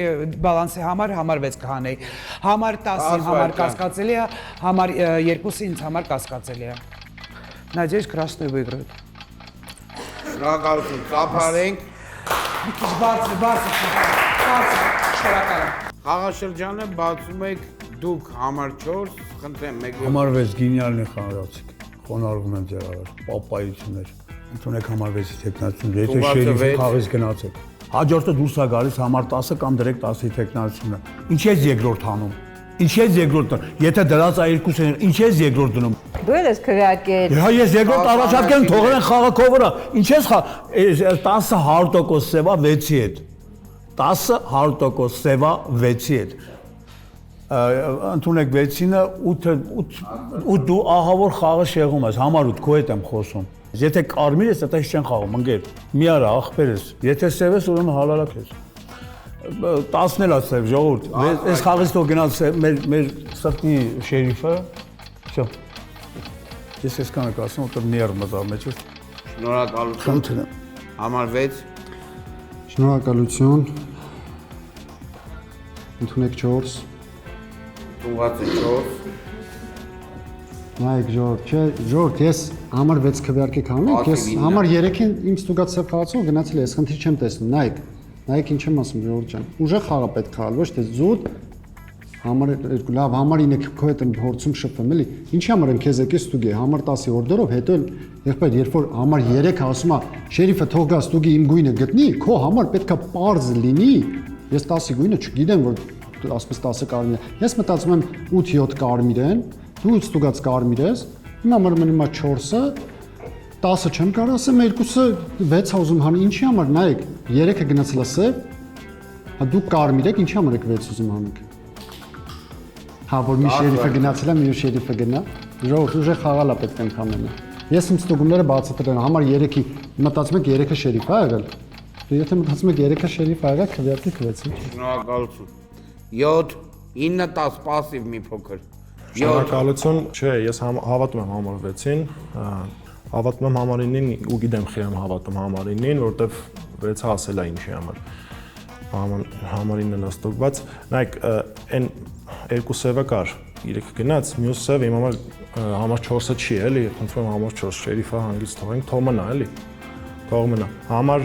բալանսի համար 6 կհանեի, համար 10-ին համար կասկածելի է, համար 2-ին ինձ համար կասկածելի է։ Надеюсь, красный выиграет։ Շնորհակալություն, ծափարենք։ Մի քիչ բարձր, շնորհակալ եմ։ Խաղաշրջանը բացում եք դուք համար 4, խնդրեմ, մեկ Համար 6 գինյալն է խաղացիք, խոնարհվում եմ ձեր առաջ, պապայություններ։ Ընդունեք համար 6-ի տեխնացիոն, եթե շերիֆի խաղից գնացեք։ Հաջորդը դուրս է գալիս համար 10-ը կամ դրեք 10-ի տեխնացիոնը։ Ինչ ես երկրորդ հանում։ Ինչ ես երկրորդ դնում։ Եթե դրած է 2-ը, ինչ ես երկրորդ դնում։ Դու ես քվեարկել։ Հա ես երկրորդ առաջարկեմ թողել են խաղակով վրա։ Ինչ ես 10-ը 100% սևա 6-ի հետ։ 10-ը 100% սևա 6-ի հետ։ Ընդունեք 6-ինը 8 դու ահա որ խաղը շեղում ես, համար 8 քո հետ եմ խոսում։ Եթե կարմիր ես, այդպես չեն խաղում, ընկեր։ Մի արա ախպեր ես։ Եթե սև ես, ուրեմն հալալակ ես։ 10-ն էլ է սև, ժողովուրդ։ Այս խաղից թող գնաց մեր սրտի շերիֆը։ Всё։ Ես այսքանը կասեմ, որտեղ նիռ մտավ մեջը։ Շնորհակալություն։ Խնդրեմ։ Համար 6։ Շնորհակալություն։ Ընդունեք 4։ Տունված է 4։ Նայեք Ժորժ, ես համար 6 քվեարկեք հանեք, ես համար 3-ին իմ ստուգած սև խաղացող գնացել ես, խնդիր չեմ տեսնում, նայեք ինչ եմ ասում Ժորժ ջան, ուժեղ խաղա պետք է խաղալ, ոչ թե զուտ, համար 2, լավ, համար 9 քո հետ եմ փորձում շփվում, էլի, ինչի համար եմ քեզ եկել ստուգի, համար 10-ի օրդերով, հետո եղբայր, երբ որ համար 3-ը ասում է, շերիֆը թող գա ստուգի իմ գույնը գտնի, քո համար պետք է պարզ լինի, ես 10-ի գույնը չգիտեմ, որ ասես 10-ը կարմիր է, ես մտածում եմ 8-7 կարմիր են, դու ստուգած կարմիր ես, իմ համար մնում է 4-ը, 10-ը չեմ կարող ասեմ, 2-ը 6-ը ուզում հանի, ինչի համար, նայեք, 3-ը գնացել է սև, հա դու կարմիր եք, ինչի համար եք 6 ուզում հանեք։ Հա, որ մի շերիֆը գնացել է, մի շերիֆը գնա, ժողովուրդ ուժեղ խաղալ է պետք է ընդամենը։ Ես իմ ստուգումները բացատրել եմ, համար 3-ի մտածում եք 3-ը շերիֆ է եղել։ Դու եթե մտածում եք 3-ը շերիֆ է եղել, քվեարկեք 6-ին։ Շնորհակալություն։ 7, 9, 10 пассив մի փոքր։ Շնորհակալություն, չէ, ես հավատում եմ համար 6-ին, հավատում եմ համար 9-ին ու գիտեմ խի եմ հավատում համար 9-ին, որովհետև 6-ը ասել է ինչի համար։ Համար 9-ն է ստուգված, նայեք, այն երկու սևը կար, 3 գնաց, մյուս սևը իմ համար 4-ը չի, էլի, խնդրում եմ համար 4 շերիֆը հանգից թողենք, թող մնա, էլի։ Թող մնա։ Համար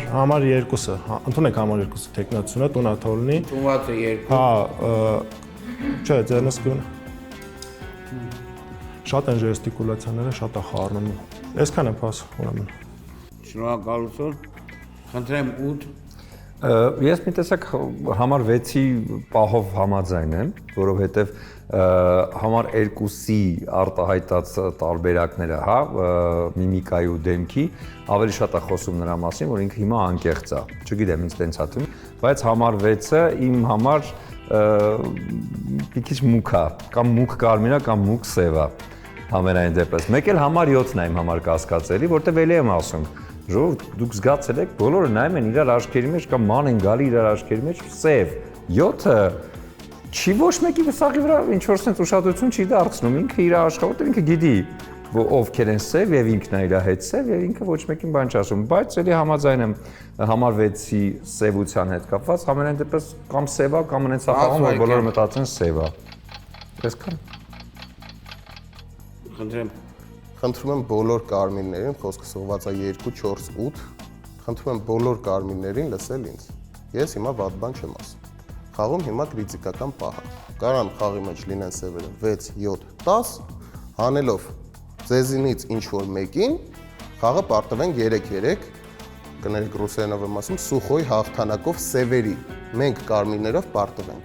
2-ը, ընդունեք համար 2-ը տեխնացիոնը, տունա թողնի։ Տունված է 2։ Հա, չէ, ձերնս կունը։ Շատ են ժեստիկուլացիաները, շատ է խառնում։ Այսքան է փաս, ուրեմն։ Շնորհակալություն։ Խնդրեմ 8։ Ես մի տեսակ համար 6-ի պահով համաձայն եմ, որովհետև համար 2-ի արտահայտած տարբերակները, հա, միմիկայի ու դեմքի ավելի շատ է խոսում նրա մասին, որ ինքը հիմա անկեղծ է։ Չգիտեմ, ինձ տենց է թվում, բայց համար 6-ը իմ համար մի քիչ մուք է, կամ մուք կարմիր է, կամ մուք սև է։ Համենայն դեպս։ Մեկ էլ համար 7-ն է իմ համար կասկածելի, որտեղ էլի եմ ասում, ժողովուրդ, դուք զգացել եք, բոլորը նայում են իրար աչքերի մեջ կամ ման են գալի իրար աչքերի մեջ, սև։ 7-ը չի ոչ մեկի վսաղի վրա ինչ որ sense ուշադրություն չի դարձնում, ինքը իր աշխատողը ինքը գիտի, որ ովքեր են սև եւ ինքն է իր հետ սև եւ ինքը ոչ մեկին բան չի ասում, բայց էլի համաձայն եմ համար 6-ի սևության հետ կապված, համենայն դեպս կամ սև է կամ այնց ախաղում, որ բոլորը մտածեն սև է։ Այսքան։ Խնդրում եմ բոլոր կարմիրներին, խոսքը սողված է 2, 4, 8, խնդրում եմ բոլոր կարմիրներին լսել ինձ։ Ես հիմա վատ բան չեմ ասում։ Խաղում հիմա կրիտիկական պահ է։ Կարան խաղի մեջ լինեն սևերը 6, 7, 10, հանելով ձեզինից ինչ որ մեկին, խաղը պարտվենք 3-3, կներեք ռուսերենով եմ ասում, սուխոյ հաղթանակով սևերի։ Մենք կարմիրներով պարտվենք։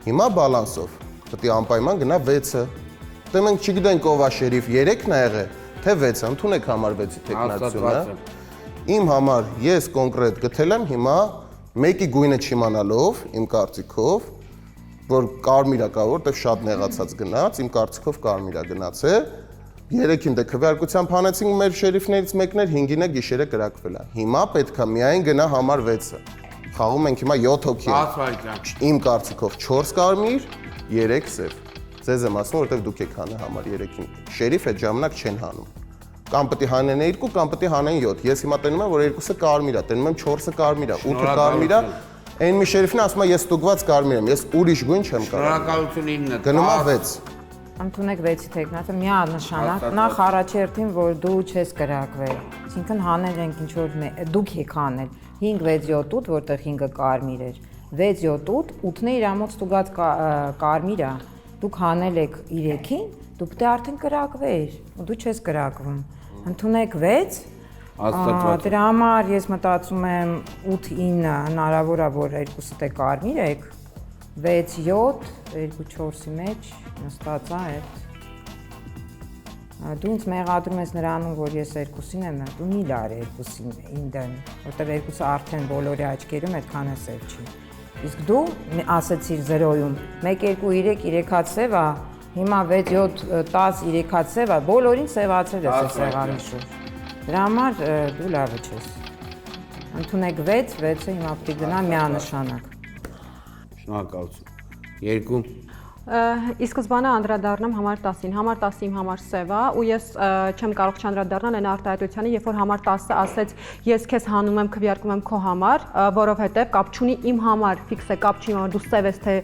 Հիմա բալանսով պետք է անպայման գնա 6-ը։ Դե մենք չգիտենք ով է շերիֆ 3-ն է եղել, թե 6-ը, ընդունեք համար 6-ի տեխնացիոնը։ Իմ համար ես կոնկրետ գտել եմ հիմա մեկի գույնը չիմանալով, իմ կարծիքով, որ կարմիր է կա, որտեղ շատ նեղացած գնաց, իմ կարծիքով կարմիր է գնացել։ 3-ին դե քվեարկությամբ հանեցինք մեր շերիֆներից մեկն էր, 5-ին է գիշերը կրակվել է։ Հիմա պետք է միայն գնա համար 6-ը։ Խաղում ենք հիմա 7 հոգի։ Իմ կարծիքով 4 կարմիր, 3 սև։ Ձեզ եմ ասում, որովհետև դուք եք հանել համար 3-ին։ Շերիֆ այդ ժամանակ չեն հանում։ Կամ պետք է հանեն 2, կամ պետք է հանեն 7։ Ես հիմա տենում եմ, որ 2-ը կարմիր է, տենում եմ 4-ը կարմիր է, 8-ը կարմիր է։ Այն մի շերիֆն ասում է, ես ստուգված կարմիր եմ, ես ուրիշ գույն չեմ կարող։ Շնորհակալություն 9։ Գնում է 6։ Ընդունեք 6-ի տեխնատը միանշանակ նախ առաջերտին, որ դու չես կրակվել։ Այսինքն հանել ենք ինչ որ դուք եք հանել 5, 6, 7, 8, որտեղ 5-ը կարմիր էր։ 6, 7, 8, 8-ն է իր ամոց ստուգած կարմիր է։ Դուք հանել եք 3-ին, դու պետք է արդեն կրակվեր, ու դու չես կրակվում։ Ընդունեք 6։ Դրա համար ես մտածում եմ 8-9 հնարավոր է, որ երկուսը դե կարմիր եք։ 6, 7, 2, 4-ի մեջ նստած է այդ։ Դու ինձ մեղադրում ես նրանում, որ ես 2-ին եմ, դու մի լար 2-ին դեմ, որտեղ 2-ը արդեն բոլորի աչքերում այդքան է սև չի։ Իսկ դու ասեցիր 0-ում 1, 2, 3, 3-հատ սև է, հիմա 6, 7, 10, 3-հատ սև է, բոլորին սևացրել ես այս սեղանի շուրջ։ Դրա համար դու լավը չես։ Ընդունեք 6, 6-ը հիմա պետք է գնա միանշանակ։ Շնորհակալություն։ 2 Ի սկզբանե անդրադառնամ համար 10-ին։ Համար 10-ը իմ համար սև է ու ես չեմ կարող չանդրադառնալ այն արտահայտությանը, երբ որ համար 10-ը ասեց ես քեզ հանում եմ, քվեարկում եմ քո համար, որովհետև կապ չունի իմ համար, ֆիքս է կապ չունի, որ դու սև ես թե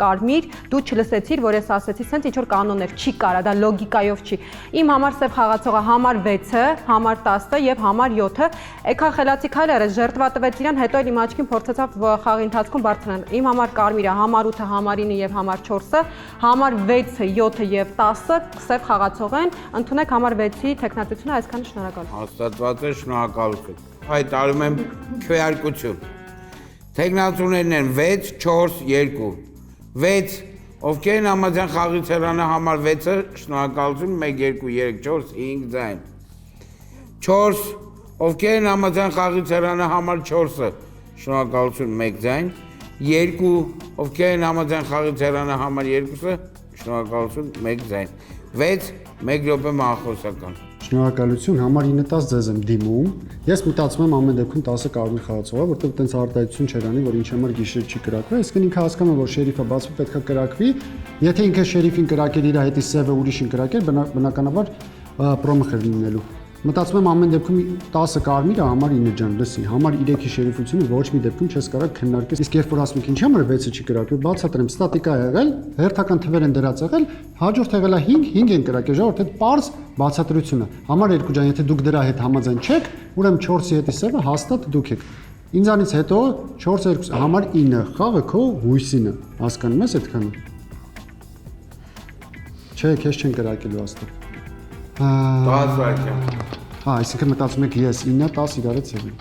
կարմիր, դու չլսեցիր, որ ես ասեցի, սենց ինչ որ կանոններ չի կարա, դա լոգիկայով չի։ Իմ համար սև խաղացողը համար 6-ը, համար 10-ը եւ համար 7-ը, եկա խելացի քայլերը ժերտվատվեց իրան, հետո էլ իմ աչքին փորձեցավ խաղի ընթացքում բարձրանալ։ Իմ համար կարմիրը, համար 8-ը, համար 9-ը եւ համար 4-ը, համար 6-ը, 7-ը եւ 10-ը սև խաղացող են, ընդունեք համար 6-ի տեխնատությունը, այսքանը շնորհակալ։ Հաստատված է, շնորհակալություն։ Հայտարարում եմ քվեարկություն։ Տեխնատություններն են 6, 4, 2։ 6 ովքեր են համաձայն խաղի ցեղանը համար 6-ը, շնորհակալություն 1, 2, 3, 4, 5 ձայն։ 4 ովքեր են համաձայն խաղի ցեղանը համար 4-ը, շնորհակալություն 1 ձայն։ 2 ովքեր են համաձայն խաղի ցեղանը համար 2-ը, շնորհակալություն 1 ձայն։ 6 1 րոպե մահախոսական։ Շնորհակալություն, համար 9-10 ձեզ եմ դիմում։ Ես մտածում եմ ամեն դեպքում 10-ը կարմիր խաղացող է, որտեղ տենց արտահայտություն չեր անի, որ ինչ համար գիշեր չի կրակվի, այսինքն ինքը հասկանում է, որ շերիֆը բացվում պետքա կրակվի։ Եթե ինքը շերիֆին կրակել իր հետի սևը ուրիշին կրակել, բնականաբար պրոմխ է լինելու։ Մտածում եմ ամեն դեպքում 10-ը կարմիրը համար 9 ջան, լսի, համար 3-ի շերիֆությունը ոչ մի դեպքում չես կարող քննարկել։ Իսկ երբ որ ասում եք ինչ համար 6-ը չի կրակվել, բացատրեմ, ստատիկա է եղել, հերթական թվեր են դրած եղել, հաջորդ եղել է 5, 5 են կրակել, ժողովուրդ այդ պարզ բացատրությունը։ Համար 2 ջան, եթե դուք դրա հետ համաձայն չեք, ուրեմն 4-ի հետի սևը հաստատ դուք եք։ Ինձանից հետո 4-2 համար 9 խաղը քո հույսինը, հասկանում ես այդքանը։ Չէ, քեզ չեն կրակելու հաստատ։ 10 վայրկյան։ Հա, այսինքն մտածում եք ես 9-10 իրար հետ սև եմ։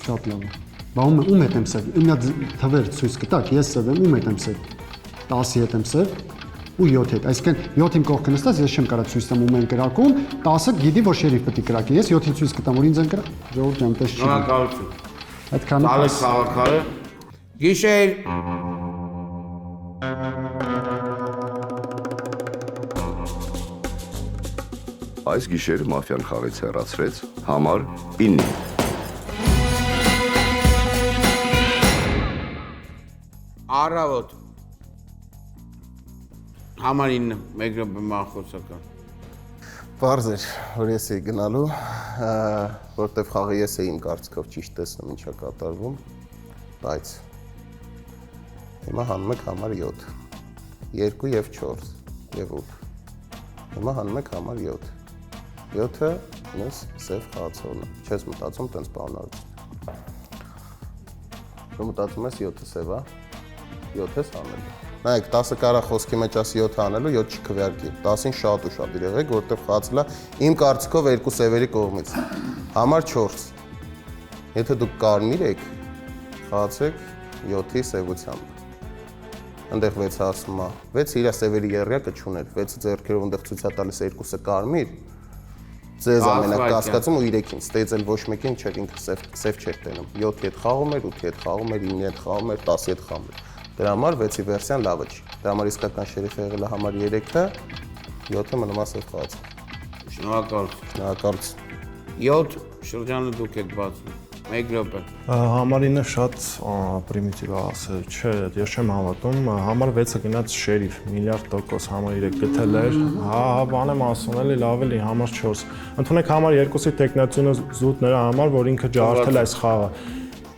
Շատ լավ է։ Բա ում հետ եմ սև։ Իմնա թվեր ցույց կտակ, ես սև եմ, ում հետ եմ սև։ 10-ի հետ եմ սև ու 7 հետ։ Այսինքն 7-ին կողքը նստած ես չեմ կարող ցույց տամ ում են կրակում, 10-ը գիտի որ շերիֆ պետք է կրակի։ Ես 7-ին ցույց կտամ, որ ինձ են կրակ։ Ժողովուրդ ջան, տես չի։ Շնորհակալություն։ Այդքանը։ Ալեքս Խաղաքարը։ Գիշեր։ Այս գիշեր մաֆիան խաղից հեռացրեց համար 9։ Առավոտ։ Համար 9 1 րոպե մահախոսական։ Պարզ էր, որ ես էի գնալու, որտեվ խաղը ես էի իմ կարծիքով ճիշտ տեսնում ինչա կատարվում, բայց հիմա հանում եք համար 7, 2 և 4 և 8, հիմա հանում եք համար 7, 7-ը ինձ սև խաղացողն է, չես մտածում տենց բանալություն, դու մտածում ես 7-ը սև է, 7 ես անելու, նայեք 10-ը կարա խոսքի մեջ ասի 7 անելու, 7 չքվեարկի, 10-ին շատ ու շատ իրեղեք, որտեղ խաղացել է իմ կարծիքով երկու սևերի կողմից, համար 4, եթե դուք կարմիր եք, խաղացեք 7-ի սևությամբ, ընդեղ 6-ը ասում է, 6-ը իրա սևերի եղրյակը չուներ, 6-ը ձեռքերով ընդեղ ցույց է տալիս 2-ը կարմիր, ձեզ ամենակ կասկածում ու 3-ին, ստեյց էլ ոչ մեկին չէր ինքը սև չէր տենում, 7-ի հետ խաղում էր, 8-ի հետ խաղում էր, 9-ի հետ խաղում էր, 10-ի հետ խաղում էր, դրա համար 6-ի վերսիան լավը չի, դրա համար իսկական շերիֆը եղել է համար 3-ը, 7-ը մնում է սև խաղացել։ Շնորհակալություն։ Շնորհակալություն։ 7 շրջանը դուք եք բացում։ 1 րոպե։ Համար 9-ը շատ պրիմիտիվ է ասել, չէ, ես չեմ հավատում, համար 6-ը գնաց շերիֆ, միլիարդ% համար 3 գտել էր, բան եմ ասում, էլի լավ էլի, համար 4։ Ընդունեք համար 2-ի տեխնացիոնը զուտ նրա համար, որ ինքը ջարդել այս խաղը։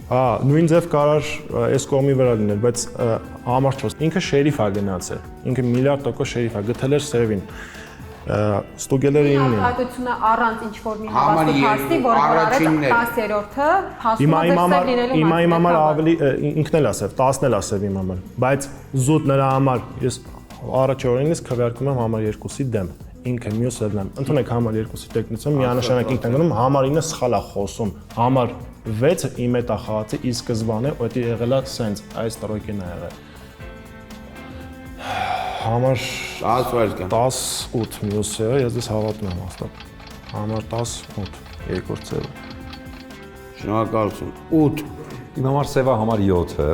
Նույն ձև կարար այս կողմի վրա լինել, բայց համար 4, ինքը շերիֆ է գնացել, ինքը միլիարդ% շերիֆ է, գտել էր սևին։ Ստուգելեր իննին։ Արտադրությունը առանց ինչ-որ մի հավաստի փաստի, որը արեց 10-րդը, փաստում Հիմա իմ համար ավելի ինքն էլ ասավ, 10-ն էլ ասավ իմ համար, բայց զուտ նրա համար ես առաջ օրինից քվեարկում եմ համար 2-ի դեմ։ Ինքը մյուսը դեմ։ Ընդունեք համար 2-ի տեխնիկան միանշանակ ինքն է գնում, համար 9-ը սխալ է խոսում։ Համար 6-ը իմ հետ է խաղացի ի սկզբանե, ու դա եղել է սենց, այս տրոյկին է եղել։ Համար 18 մյուսը, ես դες հավատում եմ հաստատ։ Համար 18 երկրորդ ծևը։ Շնորհակալություն։ 8։ Իմ համար սևա համար 7-ը։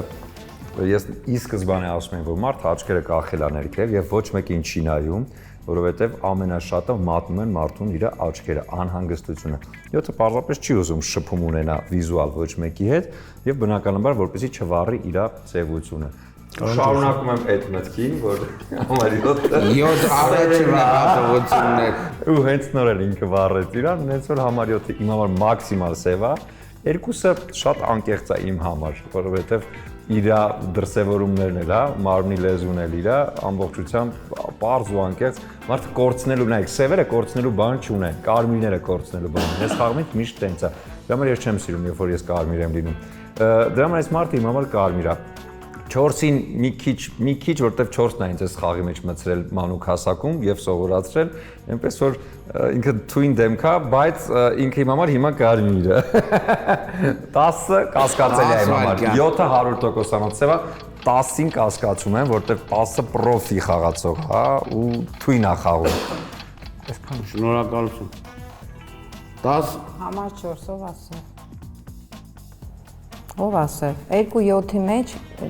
Ես ի սկզբանե ասում եմ, որ մարդը աչքերը կախել է ներքև եւ ոչ մեկին չի նայում, որովհետեւ ամենաշատը մատնում են մարդուն իր աչքերը, անհանգստությունը։ 7-ը պարզապես չի ուզում շփում ունենա վիզուալ ոչ մեկի հետ եւ բնականաբար որպեսզի չվառի իր ծևությունը։ Շարունակում եմ այդ մտքին, որ համար 7 առաջին հաղորդությունն է։ Ու հենց նոր էլ ինքը վառեց իրան, հենց որ համար 7-ը իմ համար մաքսիմալ սև է, երկուսը շատ անկեղծ է իմ համար, որովհետև իր դրսևորումներն էլ, հա, մարմնի լեզուն էլ իր ամբողջությամբ պարզ ու անկեղծ, մարդը կորցնելու, նայեք, սևերը կորցնելու բան չունեն, կարմիրները կորցնելու բան ունեն։ Ես խաղում եմ միշտ տենց է։ Դրա համար ես չեմ սիրում, երբ որ ես կարմիր եմ լինում։ Դրա համար այս մարդը իմ համար կարմիր է։ 4-ին մի քիչ, որտեվ 4-ն է ինձ այս խաղի մեջ մցրել մանուկ հասակում եւ սովորացրել, այնպես որ ինքը թույն դեմք է, բայց ինքը իմ համար հիմա կարմիր է։ 10-ը կասկածելի է իմ համար։ 7-ը 100%-անոց սև է, 10-ին կասկածում եմ, որտեվ 10-ը պրոֆի խաղացող է ու թույն է խաղում։ Այսքան շնորհակալություն։ 10 համար 4-ով ասել։ Ով ասել, 2-7-ի մեջ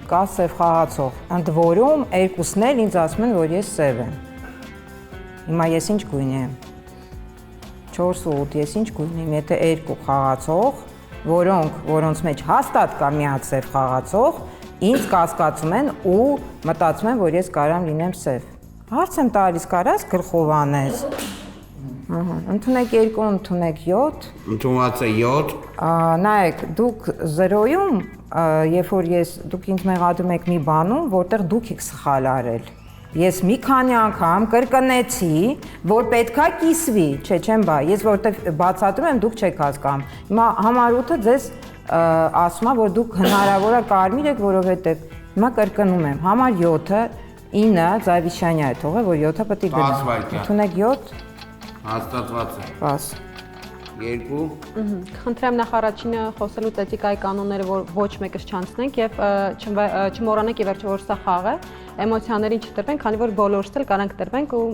կա սև խաղացող, ընդ որում երկուսն էլ ինձ ասում են, որ ես սև եմ։ Հիմա ես ինչ գույն եմ։ 4 ու 8 ես ինչ գույն եմ, եթե 2 խաղացող, որոնց մեջ հաստատ կա մի հատ սև խաղացող, ինձ կասկածում են ու մտածում են, որ ես կարամ լինեմ սև։ Հարց եմ տալիս, կարաս գլխով անես։ Ընդունեք 2, ընդունեք 7։ Ընդունված է 7։ Նայեք, դուք 0-ում, երբ որ դուք ինձ մեղադրում եք մի բանում, որտեղ դուք եք սխալ արել։ Ես մի քանի անգամ կրկնեցի, որ պետքա կիսվի, չէ, չեմ բա, ես որտեղ բացատրում եմ, դուք չեք հասկանում։ Հիմա համար 8-ը ձեզ ասում է, որ դուք հնարավոր է կարմիր եք, որովհետև հիմա կրկնում եմ, համար 7-ը 9 Զավիշյանյա է թողել, որ 7-ը պետք է գնա։ Ընդունեք 7։ Հաստատված է։ Պաս։ 2։ Խնդրեմ նախ առաջինը խոսելուց էթիկայի կանոնները, որ ոչ մեկս չանցնենք եւ չմոռանանք ի վերջո որ սա խաղ է, էմոցիաներին չտրվենք, քանի որ բոլորս էլ կարանք տրվենք ու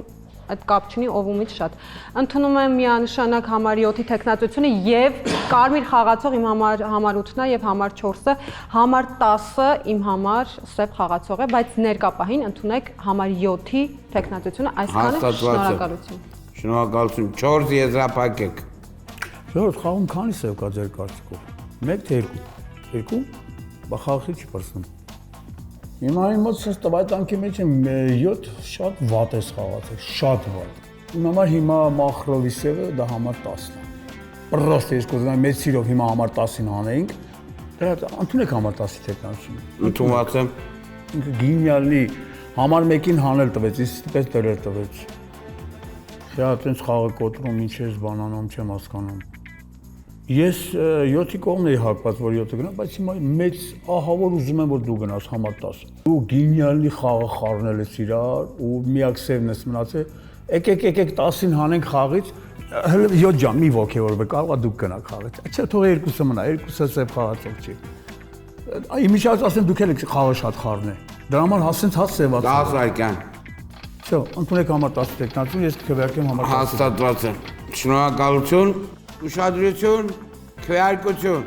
այդ կապ չունի ով ումից շատ։ Ընդունում եմ միանշանակ համար 7-ի տեխնացությունը եւ կարմիր խաղացող իմ համար 8-ն է եւ համար 4-ը, համար 10-ը իմ համար սև խաղացող է, բայց ներկա պահին ընդունեք համար 7-ի տեխնացությունը, այսքանը շնորհակալություն։ Շնորհակալություն։ 4 եզրափակեք։ Ժողովուրդ, խաղում քանի սև կա ձեր կարծիքով։ 1 թե 2։ 2։ Բա խաղի չի պրծնում։ Հիմա իմ մոտ սենց տվայտանքի մեջ եմ 7 շատ վատ ես խաղացել, շատ վատ։ Իմ համար հիմա մախրովի սևը դա համար 10-ն է։ Պրոստ ես կուզում եմ մեծ սիրով հիմա համար 10-ին անեինք։ Դրա ընդունեք համար 10-ի տեխնացիան։ Ընդունված եմ։ Ինքը գինիալի համար 1-ին հանել տվեց, իսկ պես դրել տվեց։ Դա այդպես խաղը կոտրում, ինչ ես բանանում, չեմ հասկանում։ Ես 7-ի կողմն էի հակված, որ 7-ը գնա, բայց հիմա մեծ ահա որ ուզում եմ, որ դու գնաս համար 10։ Դու գինիալի խաղը խառնել ես իրար ու միակ սևն ես մնացել։ Եկեք 10-ին հանենք խաղից, հələ 7 ժամ մի ոգևորվեք, կարողա դուք գնաք խաղից։ Չէ, թող 2-ը մնա, 2-ը սև խաղացող չի։ Իմիջիայլոց ասեմ դուք եք խաղը շատ խառն է։ Դրա համար հասենց հաց սևացա։ 10 վայրկյան։ Չէ, ընդունեք համար 10 տեխնացիան, ես կքվեարկեմ համար 10։ Հաստատված է։ Շնորհակալություն, ուշադրություն, քվեարկություն։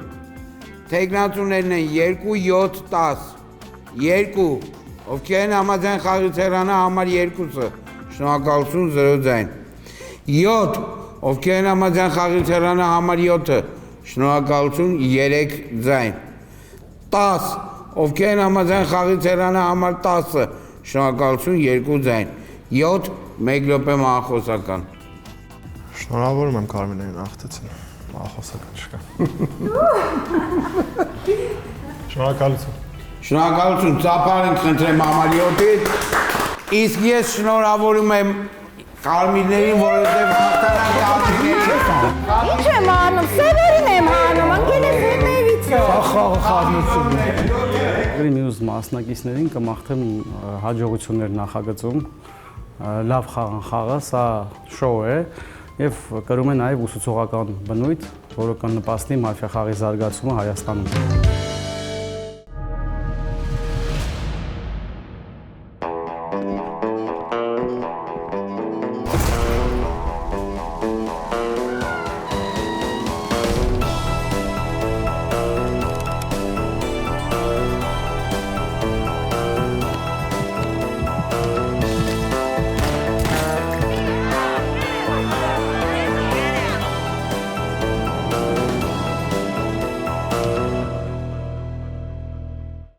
Տեխնացուներն են 2, 7, 10։ 2, ովքեր են համաձայն խաղից հեռանա համար 2-ը։ Շնորհակալություն 0 ձայն։ 7, ովքեր են համաձայն խաղից հեռանա համար 7-ը։ Շնորհակալություն 3 ձայն։ 10 ովքեր են համաձայն խաղից հեռանա համար 10-ը, շնորհակալություն 2 ձայն։ 7 1 րոպե մահախոսական։ Շնորհավորում եմ Կարմիրային աղթեցին։ Մահախոսական չկա։ Շնորհակալություն։ Շնորհակալություն, ծափարին խնդրեմ համար 7-ից։ Իսկ ես շնորհավորում եմ Կարմիրներին, որովհետև հաղթանակի աղջիկների։ Ինչ եմ անում, սևերին եմ անում, անգել է սևերից է։ Խաղացություն է։ Մյուս մասնակիցներին կմաղթեմ հաջողություններ նախագծում, լավ խաղը, սա շոու է եւ կրում է նաեւ ուսուցողական բնույթ, որը կնպաստի մաֆիա խաղի զարգացումը Հայաստանում։